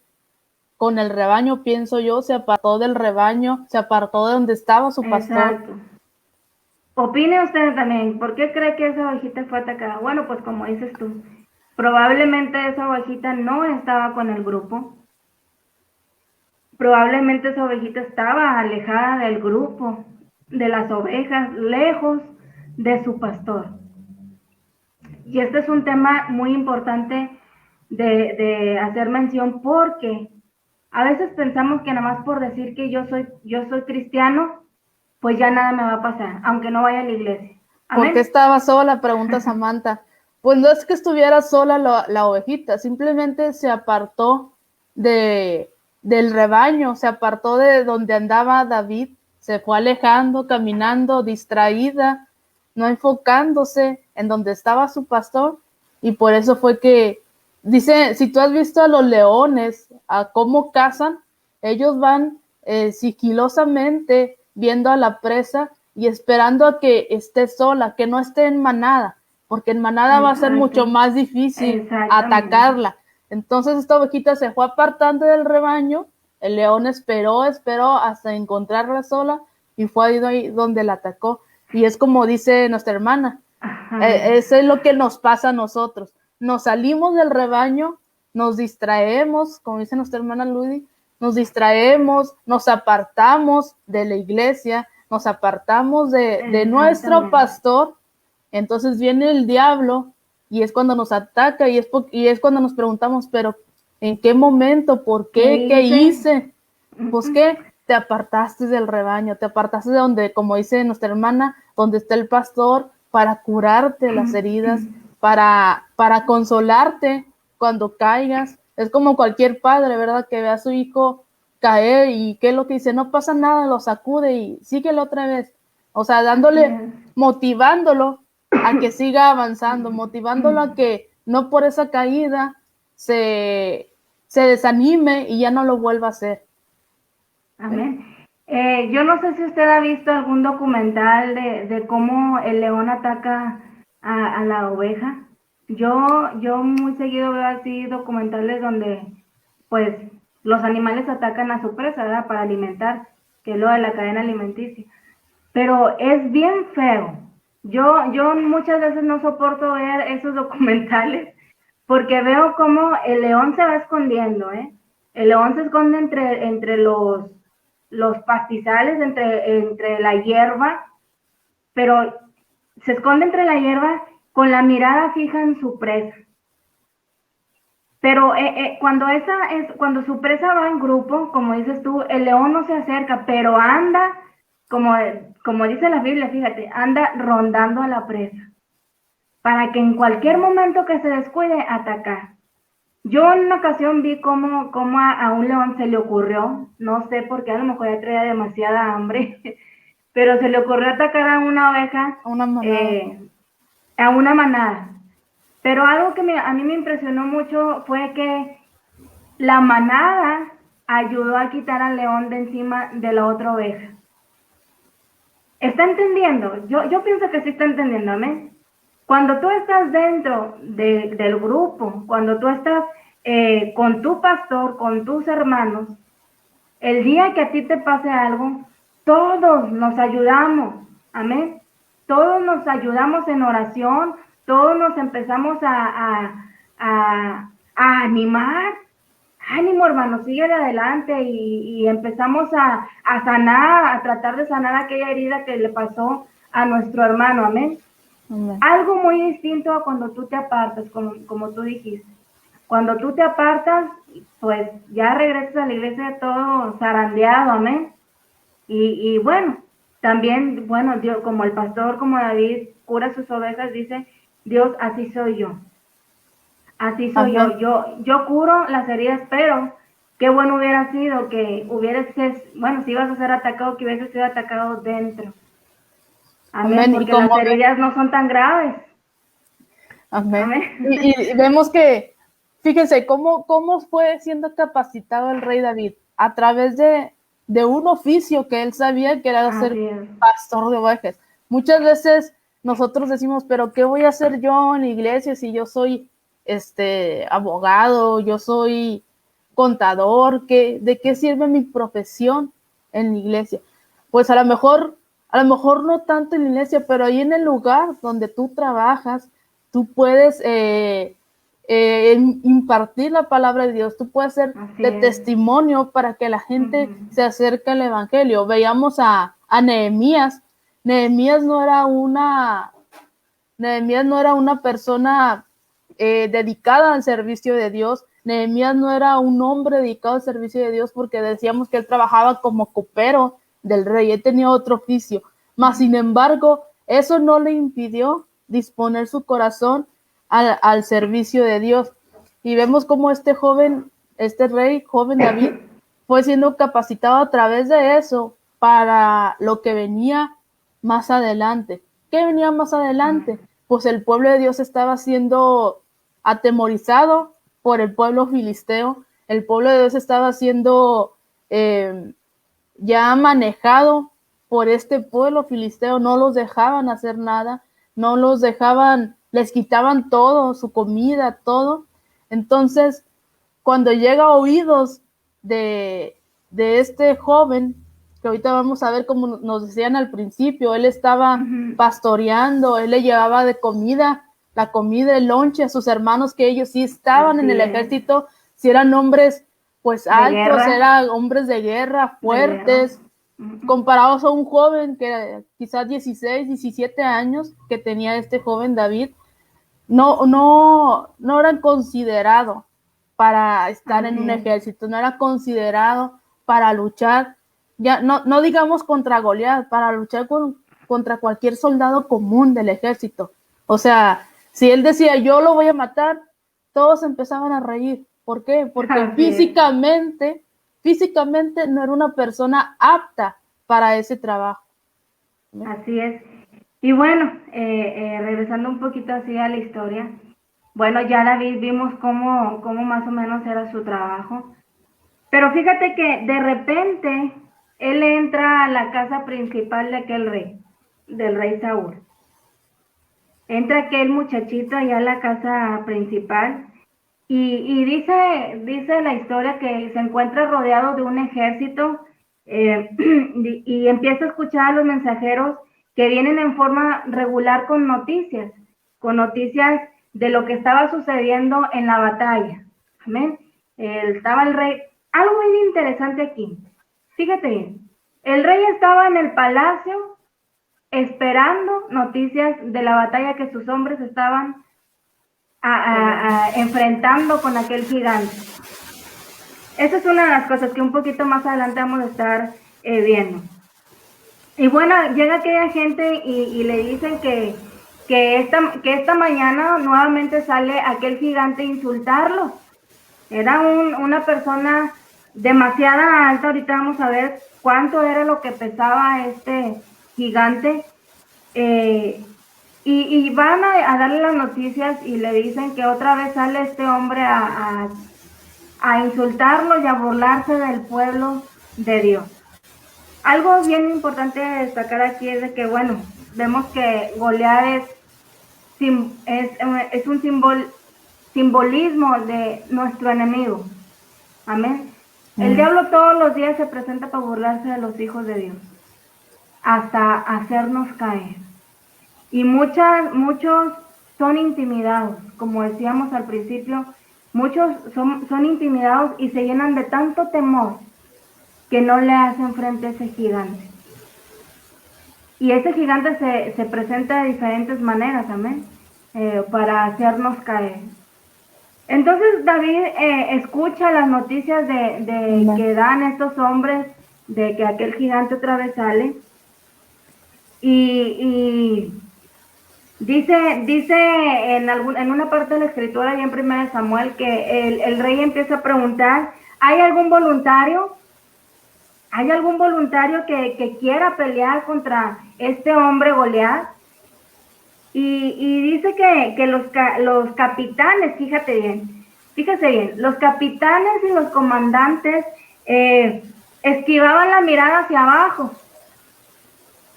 con el rebaño, pienso yo, se apartó del rebaño, se apartó de donde estaba su pastor. Exacto. Opine usted también, ¿por qué cree que esa ovejita fue atacada? Bueno, pues como dices tú, probablemente esa ovejita no estaba con el grupo. Probablemente esa ovejita estaba alejada del grupo, de las ovejas, lejos de su pastor. Y este es un tema muy importante de hacer mención porque a veces pensamos que nada más por decir que yo soy cristiano, pues ya nada me va a pasar, aunque no vaya a la iglesia. ¿Amén? ¿Por qué estaba sola? Pregunta Samantha. Pues no es que estuviera sola la ovejita, simplemente se apartó del rebaño, se apartó de donde andaba David, se fue alejando, caminando, distraída, no enfocándose en donde estaba su pastor, y por eso fue que, dice, si tú has visto a los leones, a cómo cazan, ellos van sigilosamente viendo a la presa y esperando a que esté sola, que no esté en manada, porque en manada va a ser mucho más difícil atacarla. Entonces esta ovejita se fue apartando del rebaño, el león esperó hasta encontrarla sola y fue ahí donde la atacó. Y es como dice nuestra hermana, eso es lo que nos pasa a nosotros. Nos salimos del rebaño, nos distraemos, como dice nuestra hermana Ludi, nos distraemos, nos apartamos de la iglesia, nos apartamos de nuestro pastor, entonces viene el diablo y es cuando nos ataca y es cuando nos preguntamos, pero ¿en qué momento? ¿Por qué? ¿Qué hice? Pues que te apartaste del rebaño, te apartaste de donde, como dice nuestra hermana, donde está el pastor para curarte las heridas, para consolarte cuando caigas. Es como cualquier padre, ¿verdad? Que ve a su hijo caer y ¿qué es lo que dice? No pasa nada, lo sacude y síguelo otra vez. O sea, dándole, motivándolo a que siga avanzando, motivándolo a que no por esa caída se desanime y ya no lo vuelva a hacer. Amén. Yo no sé si usted ha visto algún documental de cómo el león ataca a la oveja. Yo muy seguido veo así documentales donde pues los animales atacan a su presa, ¿verdad? Para alimentar, que es lo de la cadena alimenticia. Pero es bien feo. Yo muchas veces no soporto ver esos documentales porque veo cómo el león se va escondiendo, ¿eh? El león se esconde entre los pastizales, entre la hierba, pero se esconde entre la hierba con la mirada fija en su presa. Pero cuando su presa va en grupo, como dices tú, el león no se acerca, pero anda, como dice la Biblia, fíjate, anda rondando a la presa, para que en cualquier momento que se descuide, atacar. Yo en una ocasión vi cómo a un león se le ocurrió, no sé por qué, a lo mejor ya traía demasiada hambre, pero se le ocurrió atacar a una oveja, a una manada. Pero algo que a mí me impresionó mucho fue que la manada ayudó a quitar al león de encima de la otra oveja. ¿Está entendiendo? Yo pienso que sí está entendiendo, amén. Cuando tú estás dentro del grupo, cuando tú estás con tu pastor, con tus hermanos, el día que a ti te pase algo, todos nos ayudamos, amén. Todos nos ayudamos en oración, todos nos empezamos a animar. Ánimo, hermano, sigue adelante y empezamos a sanar, a tratar de sanar aquella herida que le pasó a nuestro hermano, amén. Amén. Algo muy distinto a cuando tú te apartas, como tú dijiste. Cuando tú te apartas, pues ya regresas a la iglesia todo zarandeado, amén. Y bueno, también, bueno, Dios, como el pastor, como David, cura sus ovejas, dice, Dios, así soy yo. Así soy yo curo las heridas, pero qué bueno hubiera sido que bueno, si ibas a ser atacado, que hubieses sido atacado dentro. Amén, porque las heridas no son tan graves. Amén. Amén. Y vemos que, fíjense, cómo fue siendo capacitado el rey David a través de un oficio que él sabía que era ser pastor de ovejas. Muchas veces nosotros decimos, pero ¿qué voy a hacer yo en la iglesia si yo soy abogado, yo soy contador? ¿De qué sirve mi profesión en la iglesia? Pues a lo mejor no tanto en la iglesia, pero ahí en el lugar donde tú trabajas, tú puedes impartir la palabra de Dios, tú puedes ser de testimonio para que la gente se acerque al evangelio. Veíamos a Nehemías. Nehemías no era una persona dedicada al servicio de Dios. Nehemías no era un hombre dedicado al servicio de Dios porque decíamos que él trabajaba como copero del rey, él tenía otro oficio. Mas, sin embargo, eso no le impidió disponer su corazón al servicio de Dios. Y vemos cómo este rey joven David, fue siendo capacitado a través de eso para lo que venía más adelante. ¿Qué venía más adelante? Pues el pueblo de Dios estaba siendo atemorizado por el pueblo filisteo. El pueblo de Dios estaba siendo ya manejado por este pueblo filisteo. No los dejaban hacer nada, no los dejaban, les quitaban todo, su comida, todo. Entonces, cuando llega a oídos de este joven, que ahorita vamos a ver, como nos decían al principio, él estaba pastoreando, él le llevaba de comida, la comida, el lonche a sus hermanos, que ellos sí estaban en el ejército, si eran hombres pues altos, eran hombres de guerra, fuertes, comparados a un joven que quizás 16, 17 años que tenía este joven David, no eran considerados para estar en un ejército, no era considerado para luchar, ya no digamos contra Goliat, para luchar contra cualquier soldado común del ejército. O sea, si él decía, yo lo voy a matar, todos empezaban a reír. ¿Por qué? Porque físicamente no era una persona apta para ese trabajo. Así es. Y bueno, regresando un poquito así a la historia, bueno, ya David vimos cómo más o menos era su trabajo, pero fíjate que de repente él entra a la casa principal de aquel rey, del rey Saúl. Entra aquel muchachito allá a la casa principal y dice la historia que se encuentra rodeado de un ejército y empieza a escuchar a los mensajeros que vienen en forma regular con noticias de lo que estaba sucediendo en la batalla. Amén. Estaba el rey. Algo muy interesante aquí. Fíjate bien. El rey estaba en el palacio esperando noticias de la batalla que sus hombres estaban enfrentando con aquel gigante. Esa es una de las cosas que un poquito más adelante vamos a estar viendo. Y bueno, llega aquella gente y le dicen que esta mañana nuevamente sale aquel gigante a insultarlo. Era una persona demasiado alta. Ahorita vamos a ver cuánto era lo que pesaba gigante, y van a darle las noticias y le dicen que otra vez sale este hombre a insultarlo y a burlarse del pueblo de Dios. Algo bien importante de destacar aquí es de que, bueno, vemos que Goliat es un simbolismo de nuestro enemigo. Amén. El diablo todos los días se presenta para burlarse de los hijos de Dios, hasta hacernos caer. Y muchos son intimidados, como decíamos al principio, muchos son intimidados y se llenan de tanto temor que no le hacen frente a ese gigante. Y ese gigante se presenta de diferentes maneras, amén, para hacernos caer. Entonces David escucha las noticias de que dan estos hombres, de que aquel gigante otra vez sale, y dice en una parte de la escritura, y en 1 Samuel, que el rey empieza a preguntar, ¿hay algún voluntario? ¿Hay algún voluntario que quiera pelear contra este hombre Goliat? Y dice que los capitanes, fíjese bien, los capitanes y los comandantes esquivaban la mirada hacia abajo.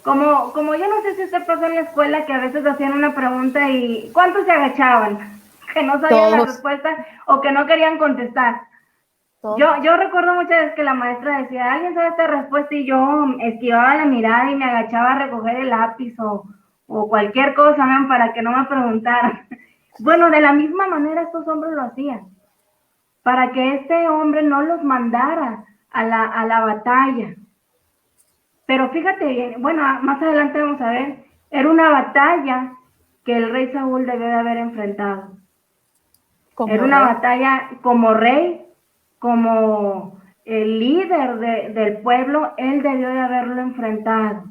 Como yo no sé si usted pasó en la escuela, que a veces hacían una pregunta y ¿cuántos se agachaban? Que no sabían la respuesta o que no querían contestar. Yo recuerdo muchas veces que la maestra decía, ¿alguien sabe esta respuesta? Y yo esquivaba la mirada y me agachaba a recoger el lápiz o cualquier cosa, ¿no? Para que no me preguntaran. Bueno, de la misma manera estos hombres lo hacían, para que este hombre no los mandara a la batalla. Pero fíjate bien, bueno, más adelante vamos a ver, era una batalla que el rey Saúl debió de haber enfrentado. Era una batalla como rey, como el líder del pueblo, él debió de haberlo enfrentado.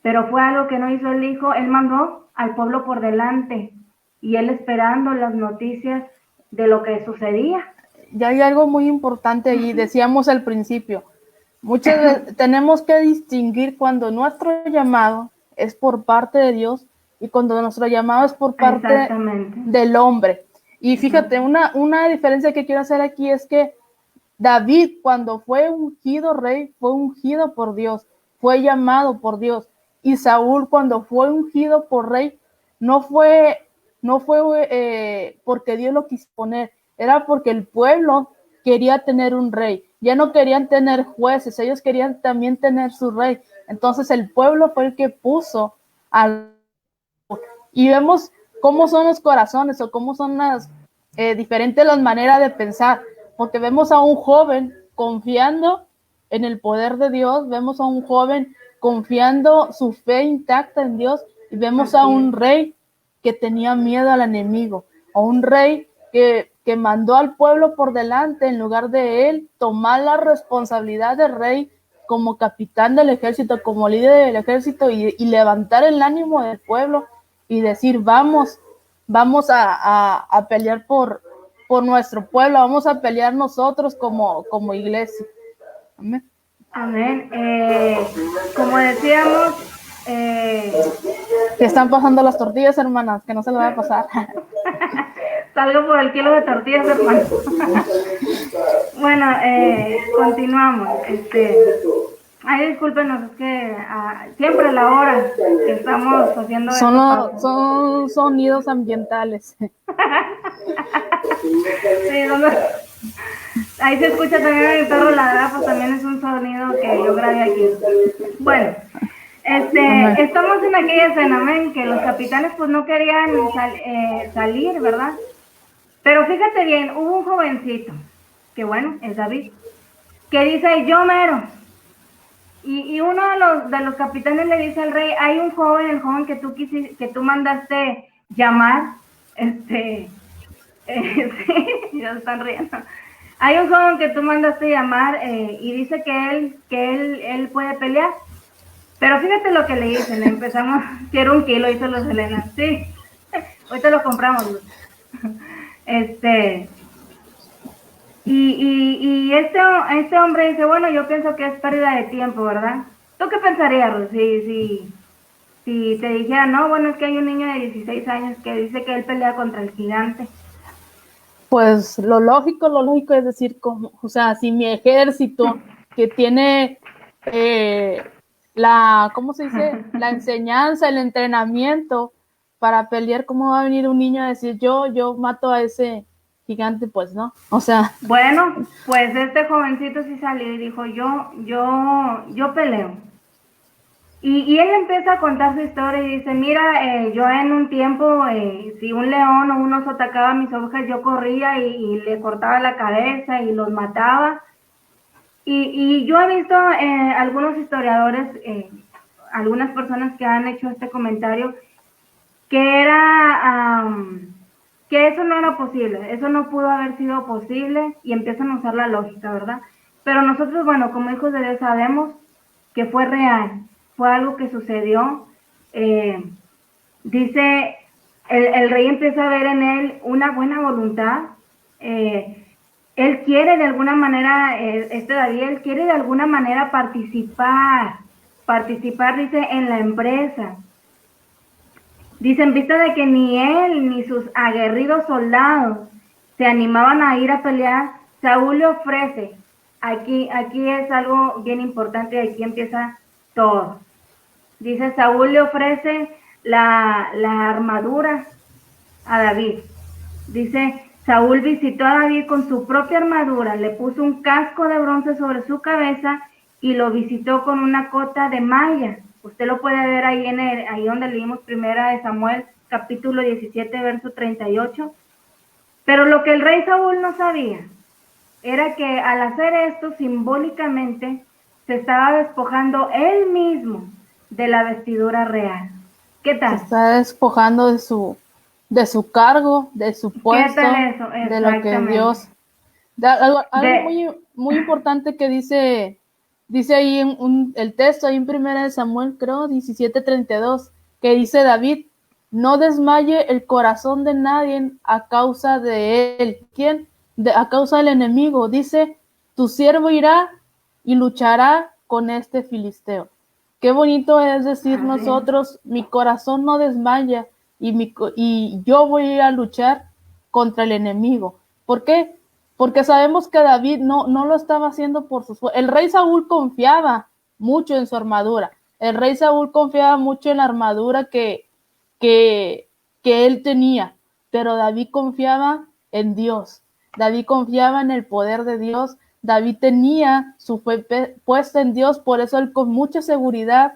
Pero fue algo que no hizo el hijo, él mandó al pueblo por delante y él esperando las noticias de lo que sucedía. Ya hay algo muy importante y decíamos al principio, muchas veces tenemos que distinguir cuando nuestro llamado es por parte de Dios y cuando nuestro llamado es por parte del hombre. Y fíjate, una diferencia que quiero hacer aquí es que David, cuando fue ungido rey, fue ungido por Dios, fue llamado por Dios. Y Saúl, cuando fue ungido por rey, no fue porque Dios lo quiso poner, era porque el pueblo quería tener un rey. Ya no querían tener jueces, ellos querían también tener su rey. Entonces el pueblo fue el que puso al... Y vemos cómo son los corazones o cómo son las diferentes las maneras de pensar, porque vemos a un joven confiando en el poder de Dios, vemos a un joven confiando su fe intacta en Dios y vemos a un rey que tenía miedo al enemigo, a un rey que mandó al pueblo por delante en lugar de él tomar la responsabilidad del rey como capitán del ejército, como líder del ejército y levantar el ánimo del pueblo y decir vamos a pelear por nuestro pueblo, vamos a pelear nosotros como iglesia. Amén. Amén. Como decíamos, que están pasando las tortillas, hermanas, que no se lo va a pasar. Salgo por el kilo de tortillas, hermanas. Bueno, continuamos. Ay, discúlpenos, es que siempre a la hora que estamos haciendo son sonidos ambientales. Sí, ahí se escucha también el perro ladrar, pues también es un sonido que yo grabé aquí. Bueno, estamos en aquella escena, amén, que los capitanes pues no querían salir, ¿verdad? Pero fíjate bien, hubo un jovencito, que bueno, es David, que dice, yo mero. Y uno de los capitanes le dice al rey, hay un joven, el joven que tú mandaste llamar, sí, ya están riendo. Hay un joven que tú mandaste llamar y dice que él puede pelear. Pero fíjate lo que le dicen, empezamos, quiero 1 kilo, dice los Selena. Sí, ahorita lo compramos. Y este hombre dice, bueno, yo pienso que es pérdida de tiempo, ¿verdad? ¿Tú qué pensarías, Ruth, si te dijera, no, bueno, es que hay un niño de 16 años que dice que él pelea contra el gigante? Pues lo lógico es decir, como, o sea, si mi ejército que tiene ¿cómo se dice? La enseñanza, el entrenamiento para pelear, ¿cómo va a venir un niño a decir yo mato a ese gigante? Pues no, o sea. Bueno, pues este jovencito sí salió y dijo, yo peleo. Y él empieza a contar su historia y dice, mira, yo en un tiempo, si un león o un oso atacaba a mis ovejas, yo corría y le cortaba la cabeza y los mataba. Y yo he visto algunos historiadores, algunas personas que han hecho este comentario, que era que eso no era posible, eso no pudo haber sido posible y empiezan a usar la lógica, ¿verdad? Pero nosotros, bueno, como hijos de Dios sabemos que fue real, fue algo que sucedió. Dice, el rey empieza a ver en él una buena voluntad. Él quiere de alguna manera, David, él quiere de alguna manera participar, dice, en la empresa. Dice, en vista de que ni él ni sus aguerridos soldados se animaban a ir a pelear, Saúl le ofrece, aquí es algo bien importante y aquí empieza todo. Dice, Saúl le ofrece la armadura a David. Dice, Saúl visitó a David con su propia armadura, le puso un casco de bronce sobre su cabeza y lo visitó con una cota de malla. Usted lo puede ver ahí ahí donde leímos Primera de Samuel, capítulo 17, verso 38. Pero lo que el rey Saúl no sabía era que al hacer esto simbólicamente se estaba despojando él mismo de la vestidura real. ¿Qué tal? Se está despojando de su cargo, de su puesto, ¿qué tal eso? de lo que Dios. Algo muy, muy importante que dice ahí el texto, ahí en Primera de Samuel, creo, 17:32, que dice David, no desmaye el corazón de nadie a causa de él. ¿Quién? A causa del enemigo. Dice, tu siervo irá y luchará con este filisteo. Qué bonito es decir nosotros, mi corazón no desmaya y yo voy a ir a luchar contra el enemigo. ¿Por qué? Porque sabemos que David no lo estaba haciendo por sus fuerzas. El rey Saúl confiaba mucho en su armadura. El rey Saúl confiaba mucho en la armadura que él tenía, pero David confiaba en Dios. David confiaba en el poder de Dios. David tenía su fe puesta en Dios, por eso él con mucha seguridad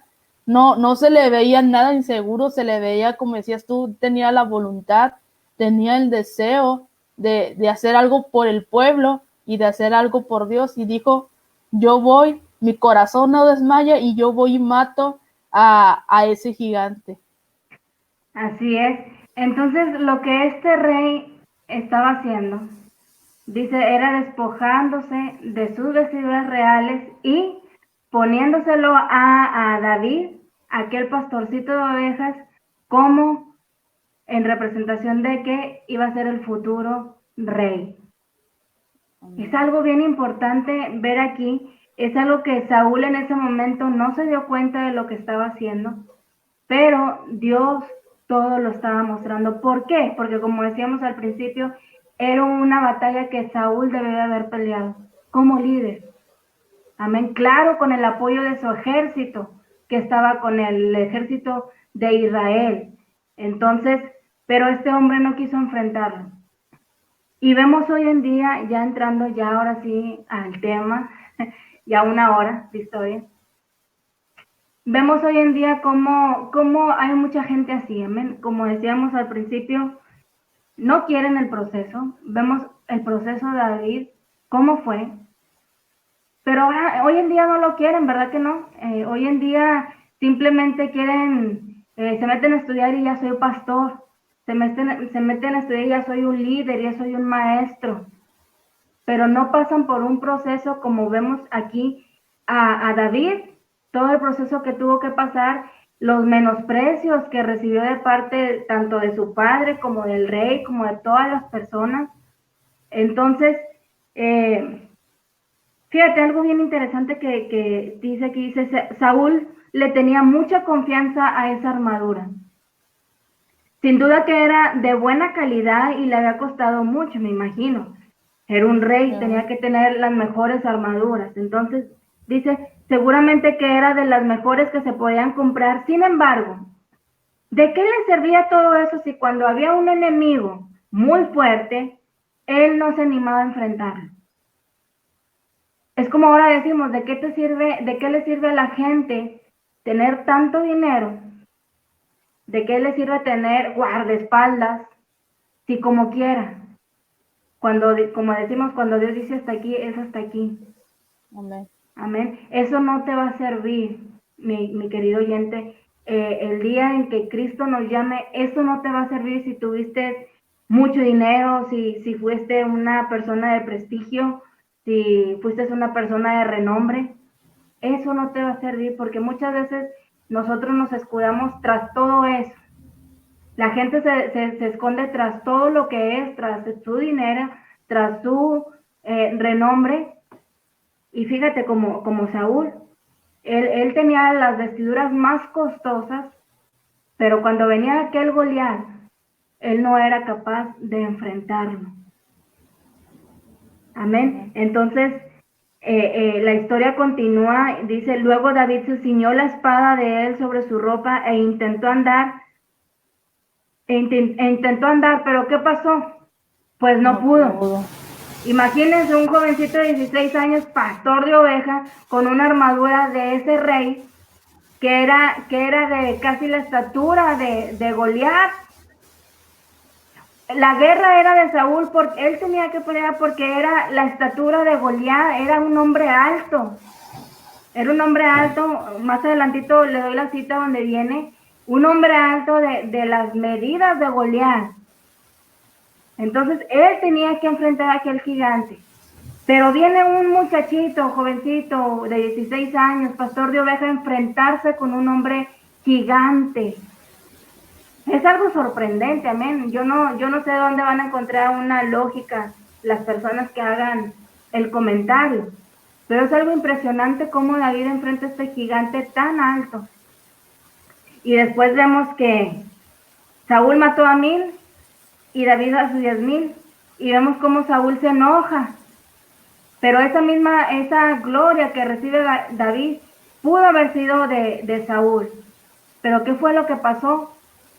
no se le veía nada inseguro, se le veía, como decías tú, tenía la voluntad, tenía el deseo de hacer algo por el pueblo y de hacer algo por Dios, y dijo, yo voy, mi corazón no desmaya y yo voy y mato a ese gigante. Así es. Entonces, lo que este rey estaba haciendo, dice, era despojándose de sus vestiduras reales y poniéndoselo a David, aquel pastorcito de ovejas, como en representación de que iba a ser el futuro rey. Es algo bien importante ver aquí, es algo que Saúl en ese momento no se dio cuenta de lo que estaba haciendo, pero Dios todo lo estaba mostrando. ¿Por qué? Porque como decíamos al principio, era una batalla que Saúl debía haber peleado como líder. Amén. Claro, con el apoyo de su ejército, que estaba con el ejército de Israel. Entonces, pero este hombre no quiso enfrentarlo. Y vemos hoy en día, ya entrando ya ahora sí al tema, ya una hora de historia, vemos hoy en día cómo hay mucha gente así, amén. Como decíamos al principio, no quieren el proceso. Vemos el proceso de David, cómo fue. Pero hoy en día no lo quieren, ¿verdad que no? Hoy en día simplemente quieren, se meten a estudiar y ya soy pastor. Se meten a estudiar y ya soy un líder, ya soy un maestro. Pero no pasan por un proceso como vemos aquí a David, todo el proceso que tuvo que pasar, los menosprecios que recibió de parte tanto de su padre como del rey, como de todas las personas. Entonces, Fíjate, algo bien interesante que dice aquí, dice, Saúl le tenía mucha confianza a esa armadura. Sin duda que era de buena calidad y le había costado mucho, me imagino. Era un rey, tenía que tener las mejores armaduras. Entonces, dice, seguramente que era de las mejores que se podían comprar. Sin embargo, ¿de qué le servía todo eso si cuando había un enemigo muy fuerte, él no se animaba a enfrentarlo? Es como ahora decimos, ¿de qué te sirve, de qué le sirve a la gente tener tanto dinero? ¿De qué le sirve tener guardaespaldas si como quiera? Como decimos, cuando Dios dice hasta aquí, es hasta aquí. Amén. Amén. Eso no te va a servir, mi querido oyente. El día en que Cristo nos llame, eso no te va a servir si tuviste mucho dinero, si fuiste una persona de prestigio, si fuiste una persona de renombre. Eso no te va a servir porque muchas veces nosotros nos escudamos tras todo eso. La gente se esconde tras todo lo que es, tras su dinero, tras su renombre. Y fíjate como Saúl, él tenía las vestiduras más costosas, pero cuando venía aquel Goliat, él no era capaz de enfrentarlo. Amén. Entonces, la historia continúa, dice, luego David se ciñó la espada de él sobre su ropa e intentó andar, pero ¿qué pasó? Pues no pudo. Imagínense un jovencito de 16 años, pastor de ovejas, con una armadura de ese rey, que era de casi la estatura de Goliat. La guerra era de Saúl, porque él tenía que pelear porque era la estatura de Goliat, era un hombre alto. Era un hombre alto, más adelantito le doy la cita donde viene, un hombre alto de las medidas de Goliat. Entonces él tenía que enfrentar a aquel gigante. Pero viene un muchachito, jovencito, de 16 años, pastor de oveja, a enfrentarse con un hombre gigante. Es algo sorprendente, amén. Yo no sé dónde van a encontrar una lógica las personas que hagan el comentario. Pero es algo impresionante cómo David enfrenta a este gigante tan alto. Y después vemos que Saúl mató a 1000 y David a sus 10,000. Y vemos cómo Saúl se enoja. Pero esa gloria que recibe David pudo haber sido de Saúl. Pero ¿qué fue lo que pasó?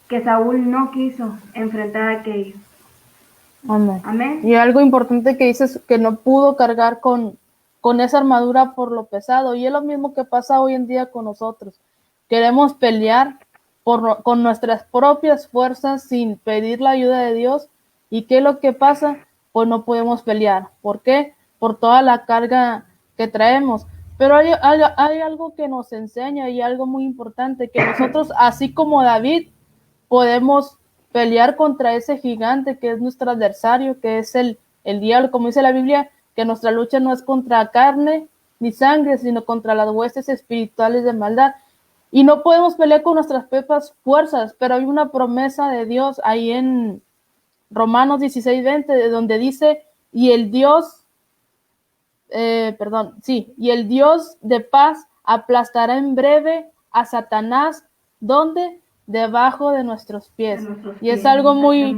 Que Saúl no quiso enfrentar aquello. Amén. Amén. Y algo importante que dices, que no pudo cargar con esa armadura por lo pesado. Y es lo mismo que pasa hoy en día con nosotros. Queremos pelear con nuestras propias fuerzas sin pedir la ayuda de Dios. ¿Y qué es lo que pasa? Pues no podemos pelear. ¿Por qué? Por toda la carga que traemos. Pero hay algo que nos enseña y algo muy importante, que nosotros, así como David, podemos pelear contra ese gigante que es nuestro adversario, que es el diablo, como dice la Biblia, que nuestra lucha no es contra carne ni sangre, sino contra las huestes espirituales de maldad. Y no podemos pelear con nuestras propias fuerzas, pero hay una promesa de Dios ahí en Romanos 16:20, donde dice, y el Dios de paz aplastará en breve a Satanás, ¿dónde? Debajo de nuestros pies. Y es algo muy,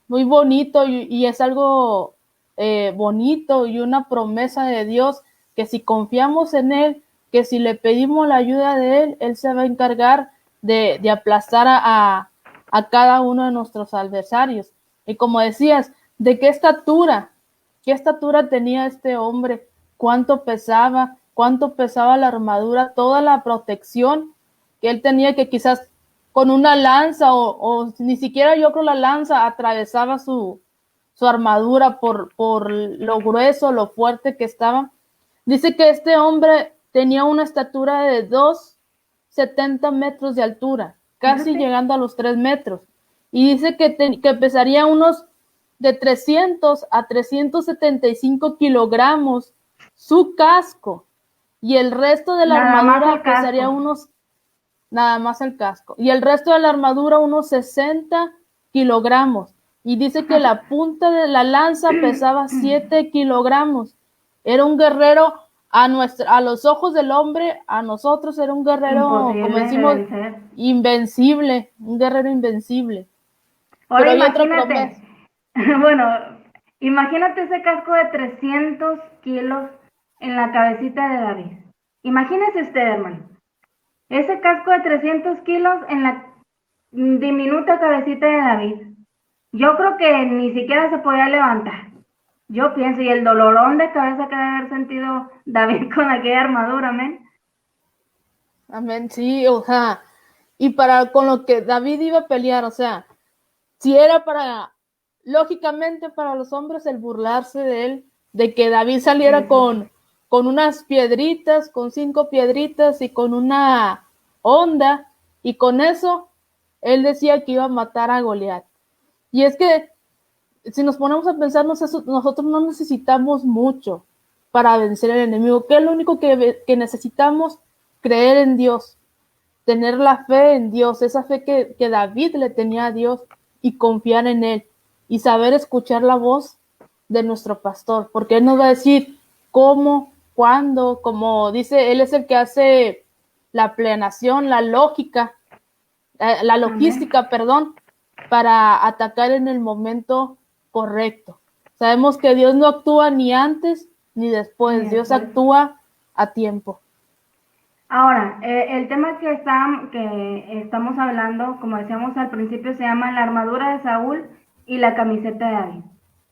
muy bonito y es algo bonito y una promesa de Dios, que si confiamos en Él, que si le pedimos la ayuda de Él, Él se va a encargar de aplastar a cada uno de nuestros adversarios. Y como decías, ¿de qué estatura tenía este hombre? ¿Cuánto pesaba la armadura? Toda la protección que él tenía, que quizás con una lanza o ni siquiera yo creo la lanza atravesaba su armadura por lo grueso, lo fuerte que estaba. Dice que este hombre tenía una estatura de 2,70 metros de altura, casi llegando a los 3 metros. Y dice que pesaría unos de 300 a 375 kilogramos su casco, y el resto de la armadura pesaría nada más el casco, y el resto de la armadura unos 60 kilogramos. Y dice que la punta de la lanza pesaba 7 kilogramos. Era un guerrero a los ojos del hombre, a nosotros era un guerrero, como decimos, invencible, un guerrero invencible. Ahora pero hay otra imagínate, promesa. bueno, imagínate ese casco de 300 kilos en la cabecita de David. Imagínese usted, hermano, ese casco de 300 kilos en la diminuta cabecita de David. Yo creo que ni siquiera se podía levantar. Yo pienso, y el dolorón de cabeza que debe haber sentido David con aquella armadura, amén. Amén, sí, o sea, y con lo que David iba a pelear, o sea, si era lógicamente para los hombres el burlarse de él, de que David saliera con unas piedritas, con 5 piedritas y con una honda, y con eso él decía que iba a matar a Goliat. Y es que si nos ponemos a pensar, nosotros no necesitamos mucho para vencer al enemigo. ¿Qué es lo único que necesitamos? Creer en Dios, tener la fe en Dios, esa fe que David le tenía a Dios, y confiar en Él, y saber escuchar la voz de nuestro pastor, porque Él nos va a decir cómo, cuándo, como dice, Él es el que hace la planeación, la logística, perdón, para atacar en el momento correcto. Sabemos que Dios no actúa ni antes ni después, Dios actúa a tiempo. Ahora, el tema que estamos hablando, como decíamos al principio, se llama la armadura de Saúl y la camiseta de David.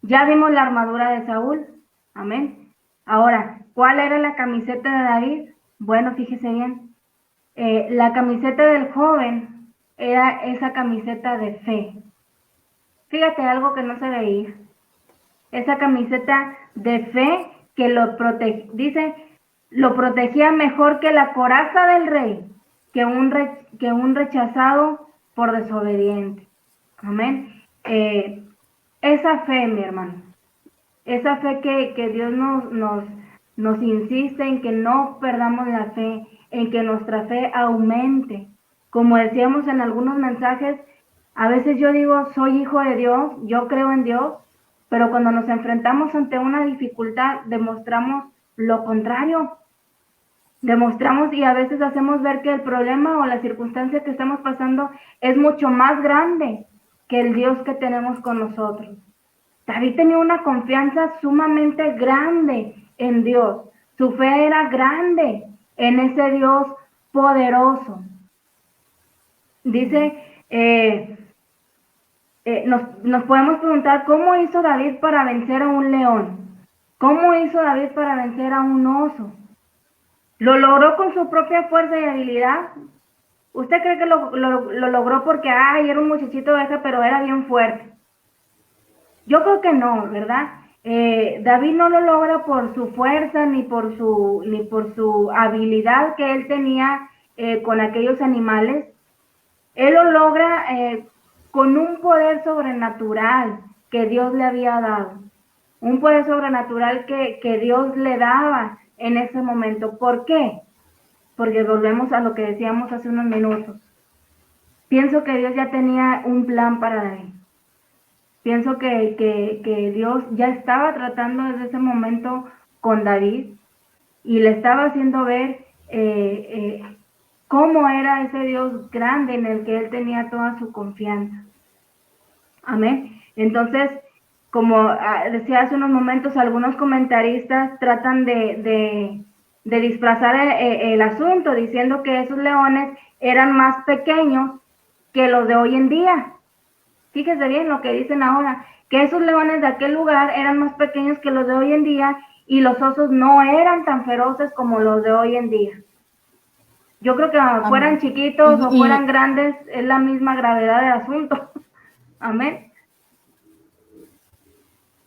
Ya vimos la armadura de Saúl, amén. Ahora, ¿cuál era la camiseta de David? Bueno, fíjese bien, la camiseta del joven era esa camiseta de fe. Fíjate, algo que no se veía. Esa camiseta de fe que lo protegía mejor que la coraza del rey, que un rechazado por desobediente. Amén. Esa fe, mi hermano, esa fe que Dios nos insiste en que no perdamos la fe, en que nuestra fe aumente. Como decíamos en algunos mensajes, a veces yo digo, soy hijo de Dios, yo creo en Dios, pero cuando nos enfrentamos ante una dificultad, demostramos lo contrario. Demostramos y a veces hacemos ver que el problema o la circunstancia que estamos pasando es mucho más grande que el Dios que tenemos con nosotros. David tenía una confianza sumamente grande en Dios. Su fe era grande en ese Dios poderoso. Dice, nos podemos preguntar, ¿cómo hizo David para vencer a un león? ¿Cómo hizo David para vencer a un oso? ¿Lo logró con su propia fuerza y habilidad? ¿Usted cree que lo logró porque, era un muchachito de esa, pero era bien fuerte? Yo creo que no, ¿verdad? David no lo logra por su fuerza ni por su habilidad que él tenía con aquellos animales. Él lo logra con un poder sobrenatural que Dios le había dado. Un poder sobrenatural que Dios le daba en ese momento. ¿Por qué? Porque volvemos a lo que decíamos hace unos minutos. Pienso que Dios ya tenía un plan para David. Pienso que Dios ya estaba tratando desde ese momento con David y le estaba haciendo ver cómo era ese Dios grande en el que él tenía toda su confianza. Amén. Entonces, como decía hace unos momentos, algunos comentaristas tratan de disfrazar el asunto diciendo que esos leones eran más pequeños que los de hoy en día. Fíjese bien lo que dicen ahora, que esos leones de aquel lugar eran más pequeños que los de hoy en día y los osos no eran tan feroces como los de hoy en día. Yo creo que fueran chiquitos o fueran grandes, es la misma gravedad del asunto. Amén.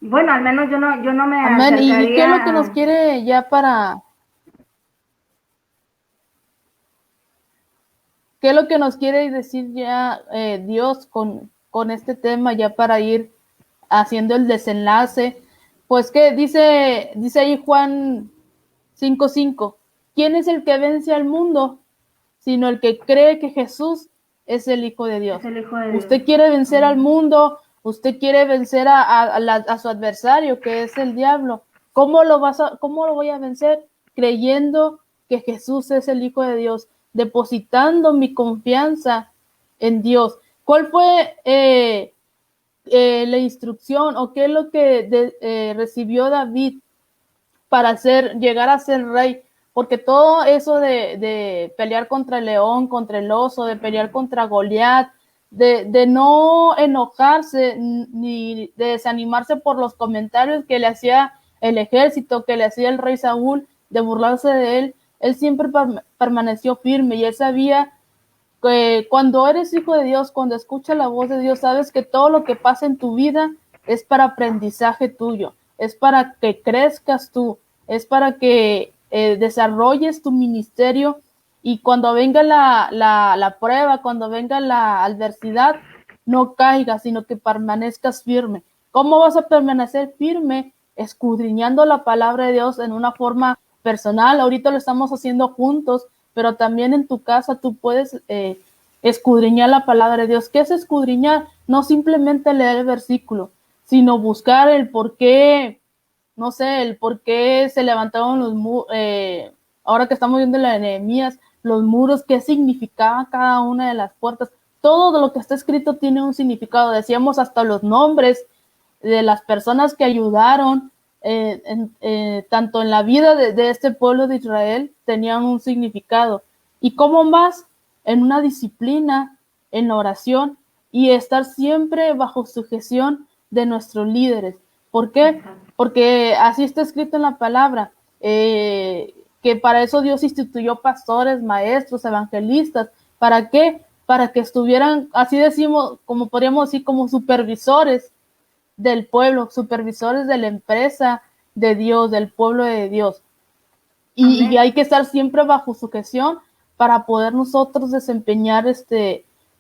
Bueno, al menos yo no me acercaría. ¿Y qué es lo que nos quiere ya para... ¿Qué es lo que nos quiere decir ya Dios con este tema ya para ir haciendo el desenlace? Pues que dice ahí Juan 5:5, ¿quién es el que vence al mundo? Sino el que cree que Jesús es el Hijo de Dios. Usted quiere vencer al mundo, usted quiere vencer a su adversario, que es el diablo. ¿Cómo lo voy a vencer? creyendo que Jesús es el Hijo de Dios, depositando mi confianza en Dios. ¿Cuál fue la instrucción o qué es lo que recibió David para llegar a ser rey? Porque todo eso de pelear contra el león, contra el oso, de pelear contra Goliat, de no enojarse ni de desanimarse por los comentarios que le hacía el ejército, que le hacía el rey Saúl, de burlarse de él siempre permaneció firme y él sabía que cuando eres hijo de Dios, cuando escuchas la voz de Dios, sabes que todo lo que pasa en tu vida es para aprendizaje tuyo, es para que crezcas tú, es para que desarrolles tu ministerio y cuando venga la prueba, cuando venga la adversidad, no caigas, sino que permanezcas firme. ¿Cómo vas a permanecer firme? Escudriñando la palabra de Dios en una forma personal. Ahorita lo estamos haciendo juntos, pero también en tu casa tú puedes escudriñar la palabra de Dios. ¿Qué es escudriñar? No simplemente leer el versículo, sino buscar el por qué, no sé, el por qué se levantaron los muros, ahora que estamos viendo la de Nehemías, los muros, qué significaba cada una de las puertas. Todo lo que está escrito tiene un significado. Decíamos hasta los nombres de las personas que ayudaron, tanto en la vida de este pueblo de Israel, tenían un significado. Y cómo más en una disciplina, en la oración y estar siempre bajo sujeción de nuestros líderes. ¿Por qué? Porque así está escrito en la palabra, que para eso Dios instituyó pastores, maestros, evangelistas. ¿Para qué? Para que estuvieran, así decimos, como podríamos decir, como supervisores del pueblo, supervisores de la empresa de Dios, del pueblo de Dios. Y hay que estar siempre bajo sujeción para poder nosotros desempeñar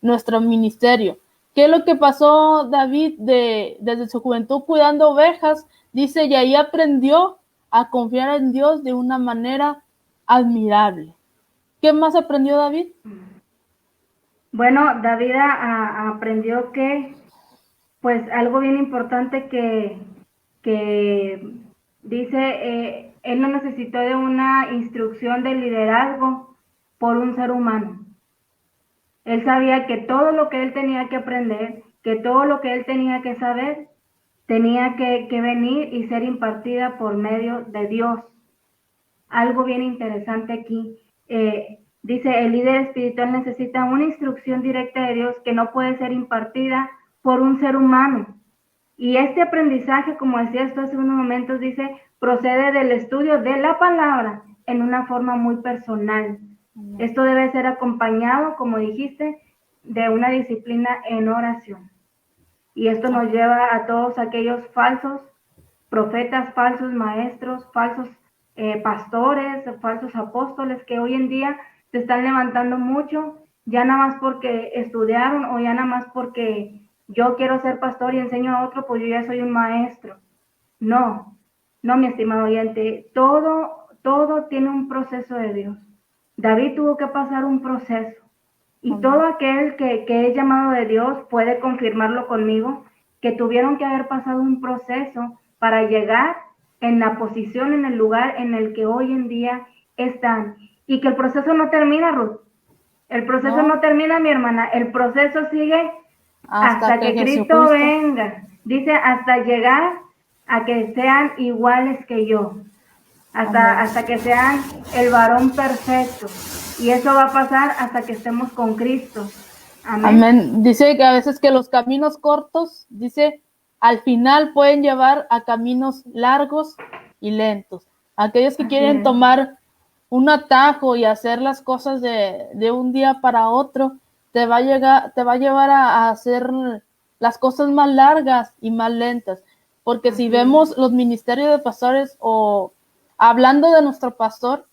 nuestro ministerio. ¿Qué es lo que pasó David desde su juventud cuidando ovejas? Dice, y ahí aprendió a confiar en Dios de una manera admirable. ¿Qué más aprendió David? Bueno, David aprendió que, pues, algo bien importante que dice, él no necesitó de una instrucción de liderazgo por un ser humano. Él sabía que todo lo que él tenía que aprender, que todo lo que él tenía que saber, tenía que venir y ser impartida por medio de Dios. Algo bien interesante aquí. Dice, el líder espiritual necesita una instrucción directa de Dios que no puede ser impartida por un ser humano. Y este aprendizaje, como decías tú hace unos momentos, dice, procede del estudio de la palabra en una forma muy personal. Esto debe ser acompañado, como dijiste, de una disciplina en oración. Y esto nos lleva a todos aquellos falsos profetas, falsos maestros, falsos pastores, falsos apóstoles que hoy en día se están levantando mucho, ya nada más porque estudiaron o ya nada más porque yo quiero ser pastor y enseño a otro, pues yo ya soy un maestro. No, no, mi estimado oyente, todo tiene un proceso de Dios. David tuvo que pasar un proceso y todo aquel que es llamado de Dios puede confirmarlo conmigo, que tuvieron que haber pasado un proceso para llegar en la posición, en el lugar en el que hoy en día están. Y que el proceso no termina, Ruth. El proceso no termina, mi hermana. El proceso sigue hasta que Cristo venga. Dice, hasta llegar a que sean iguales que yo. Hasta que sean el varón perfecto. Y eso va a pasar hasta que estemos con Cristo. Amén. Amén. Dice que a veces que los caminos cortos, dice, al final pueden llevar a caminos largos y lentos. Aquellos que quieren tomar un atajo y hacer las cosas de un día para otro, te va a llevar a hacer las cosas más largas y más lentas. Porque si vemos los ministerios de pastores o hablando de nuestro pastor,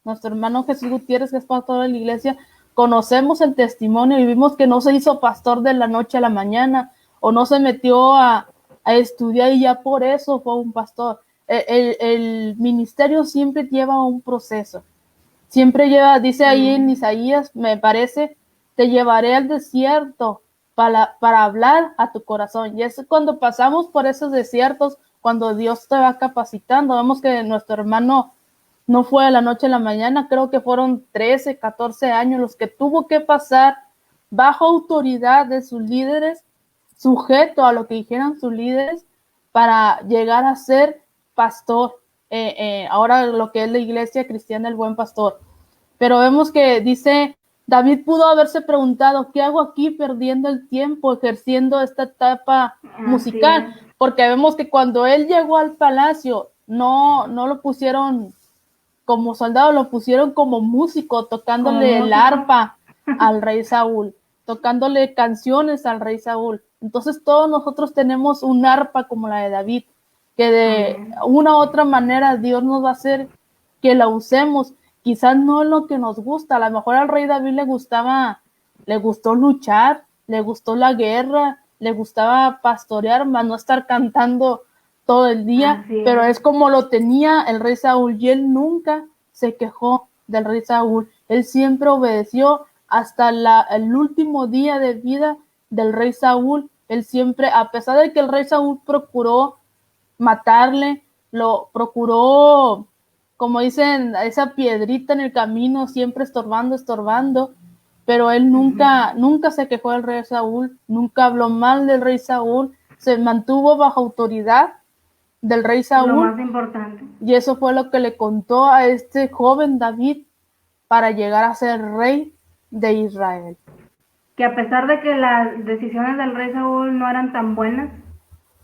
nuestro hermano Jesús Gutiérrez, que es pastor de la iglesia, conocemos el testimonio y vimos que no se hizo pastor de la noche a la mañana o no se metió a estudiar y ya por eso fue un pastor. El ministerio siempre lleva un proceso. Siempre lleva, dice ahí en Isaías, me parece, te llevaré al desierto para hablar a tu corazón. Y es cuando pasamos por esos desiertos, cuando Dios te va capacitando. Vemos que nuestro hermano no fue de la noche a la mañana, creo que fueron 13, 14 años los que tuvo que pasar bajo autoridad de sus líderes, sujeto a lo que dijeran sus líderes, para llegar a ser pastor, ahora lo que es la Iglesia Cristiana el Buen Pastor. Pero vemos que dice, David pudo haberse preguntado, ¿qué hago aquí perdiendo el tiempo, ejerciendo esta etapa musical? Porque vemos que cuando él llegó al palacio, no lo pusieron como soldado, lo pusieron como músico, tocándole el arpa al rey Saúl, tocándole canciones al rey Saúl. Entonces todos nosotros tenemos un arpa como la de David, que de una u otra manera Dios nos va a hacer que la usemos. Quizás no es lo que nos gusta, a lo mejor al rey David le gustó luchar, le gustó la guerra, le gustaba pastorear, más no estar cantando todo el día, pero es como lo tenía el rey Saúl, y él nunca se quejó del rey Saúl, él siempre obedeció hasta el último día de vida del rey Saúl. Él siempre, a pesar de que el rey Saúl procuró matarle, lo procuró, como dicen, esa piedrita en el camino, siempre estorbando, pero él nunca se quejó del rey Saúl, nunca habló mal del rey Saúl, se mantuvo bajo autoridad del rey Saúl. Lo más importante. Y eso fue lo que le contó a este joven David para llegar a ser rey de Israel. Que a pesar de que las decisiones del rey Saúl no eran tan buenas,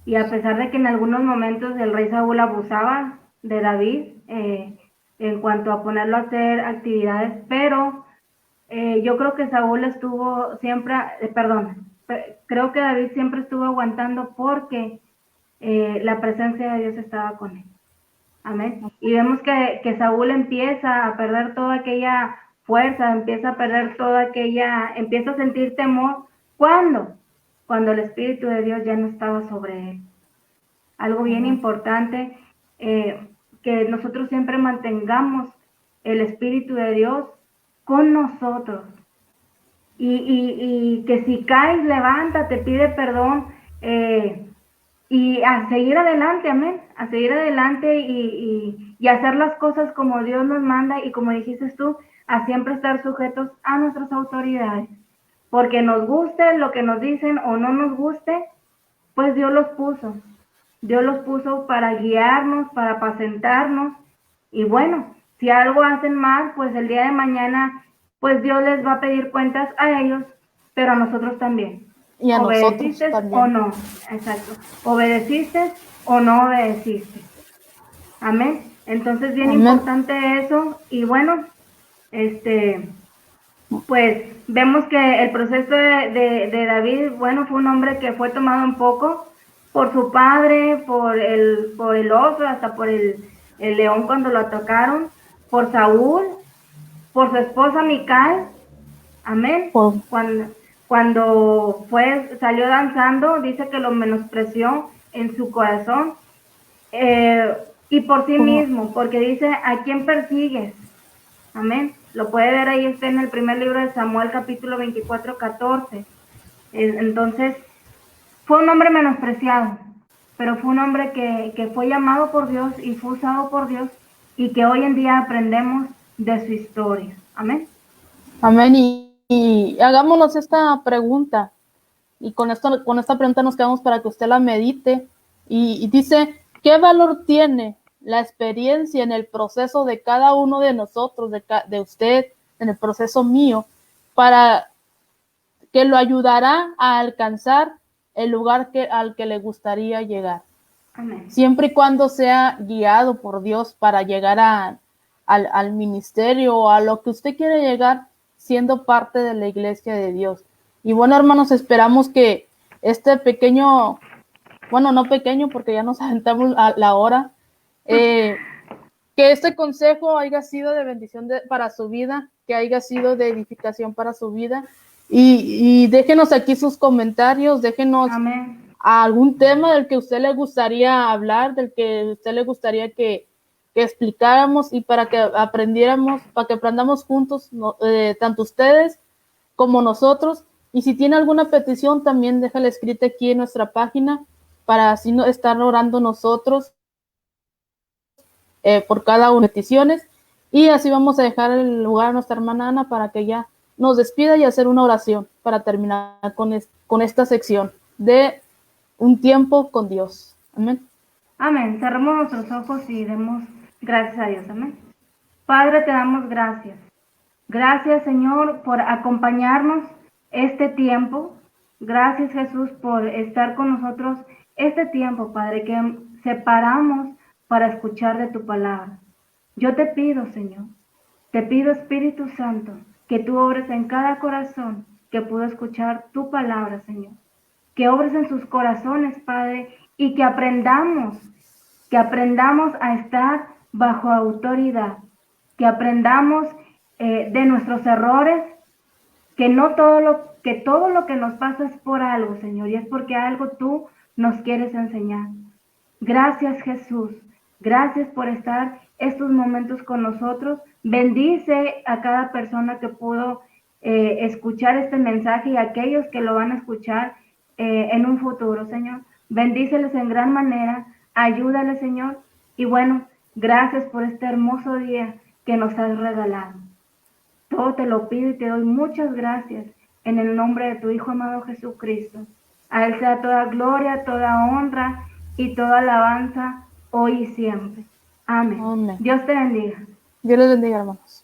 y a pesar de que en algunos momentos el rey Saúl abusaba de David en cuanto a ponerlo a hacer actividades, pero yo creo que Saúl estuvo siempre, creo que David siempre estuvo aguantando porque la presencia de Dios estaba con él. Amén. Y vemos que Saúl empieza a perder toda aquella fuerza, empieza a sentir temor. ¿Cuándo? Cuando el Espíritu de Dios ya no estaba sobre él. Algo bien importante, que nosotros siempre mantengamos el Espíritu de Dios con nosotros. Y que si caes, levántate, pide perdón, y a seguir adelante, amén, a seguir adelante y hacer las cosas como Dios nos manda, y como dijiste tú, a siempre estar sujetos a nuestras autoridades, porque nos guste lo que nos dicen o no nos guste, pues Dios los puso para guiarnos, para apacentarnos, y bueno, si algo hacen mal, pues el día de mañana, pues Dios les va a pedir cuentas a ellos, pero a nosotros también. Y a ¿Obedeciste o no? Exacto. ¿Obedeciste o no obedeciste? Amén. Entonces, bien importante eso. Y bueno, pues vemos que el proceso de David, bueno, fue un hombre que fue tomado un poco por su padre, por el oso, hasta por el león cuando lo atacaron, por Saúl, por su esposa Mical. Amén. Cuando salió danzando, dice que lo menospreció en su corazón, y por sí mismo, porque dice, ¿a quién persigues? Amén. Lo puede ver ahí, está en el primer libro de Samuel, capítulo 24, 14. Entonces, fue un hombre menospreciado, pero fue un hombre que fue llamado por Dios y fue usado por Dios, y que hoy en día aprendemos de su historia. Amén. Amén. Y hagámonos esta pregunta, y con esta pregunta nos quedamos para que usted la medite, y dice, ¿qué valor tiene la experiencia en el proceso de cada uno de nosotros, de usted, en el proceso mío, para que lo ayudará a alcanzar el lugar al que le gustaría llegar? Amén. Siempre y cuando sea guiado por Dios para llegar al ministerio o a lo que usted quiere llegar, siendo parte de la iglesia de Dios. Y bueno, hermanos, esperamos que este pequeño, bueno, no pequeño porque ya nos aventamos a la hora, que este consejo haya sido de bendición para su vida, que haya sido de edificación para su vida, y déjenos aquí sus comentarios, déjenos algún tema del que a usted le gustaría hablar, del que a usted le gustaría que explicáramos, y para que aprendamos juntos, tanto ustedes como nosotros. Y si tiene alguna petición, también déjala escrita aquí en nuestra página, para así estar orando nosotros por cada una de las peticiones. Y así vamos a dejar el lugar a nuestra hermana Ana para que ella nos despida y hacer una oración para terminar con esta sección de un tiempo con Dios. Amén. Amén. Cerremos nuestros ojos y demos gracias a Dios. Amén. Padre, te damos gracias. Gracias, Señor, por acompañarnos este tiempo. Gracias, Jesús, por estar con nosotros este tiempo, Padre, que separamos para escuchar de tu palabra. Yo te pido, Señor, te pido, Espíritu Santo, que tú obres en cada corazón que pudo escuchar tu palabra, Señor. Que obres en sus corazones, Padre, y que aprendamos a estar bajo autoridad, que aprendamos de nuestros errores, que no todo lo que nos pasa es por algo, Señor, y es porque algo tú nos quieres enseñar. Gracias, Jesús. Gracias por estar estos momentos con nosotros. Bendice a cada persona que pudo escuchar este mensaje y a aquellos que lo van a escuchar en un futuro, Señor. Bendíceles en gran manera. Ayúdales, Señor. Y bueno, gracias por este hermoso día que nos has regalado. Todo te lo pido y te doy muchas gracias en el nombre de tu Hijo amado Jesucristo. A Él sea toda gloria, toda honra y toda alabanza hoy y siempre. Amén. Amén. Dios te bendiga. Dios les bendiga, hermanos.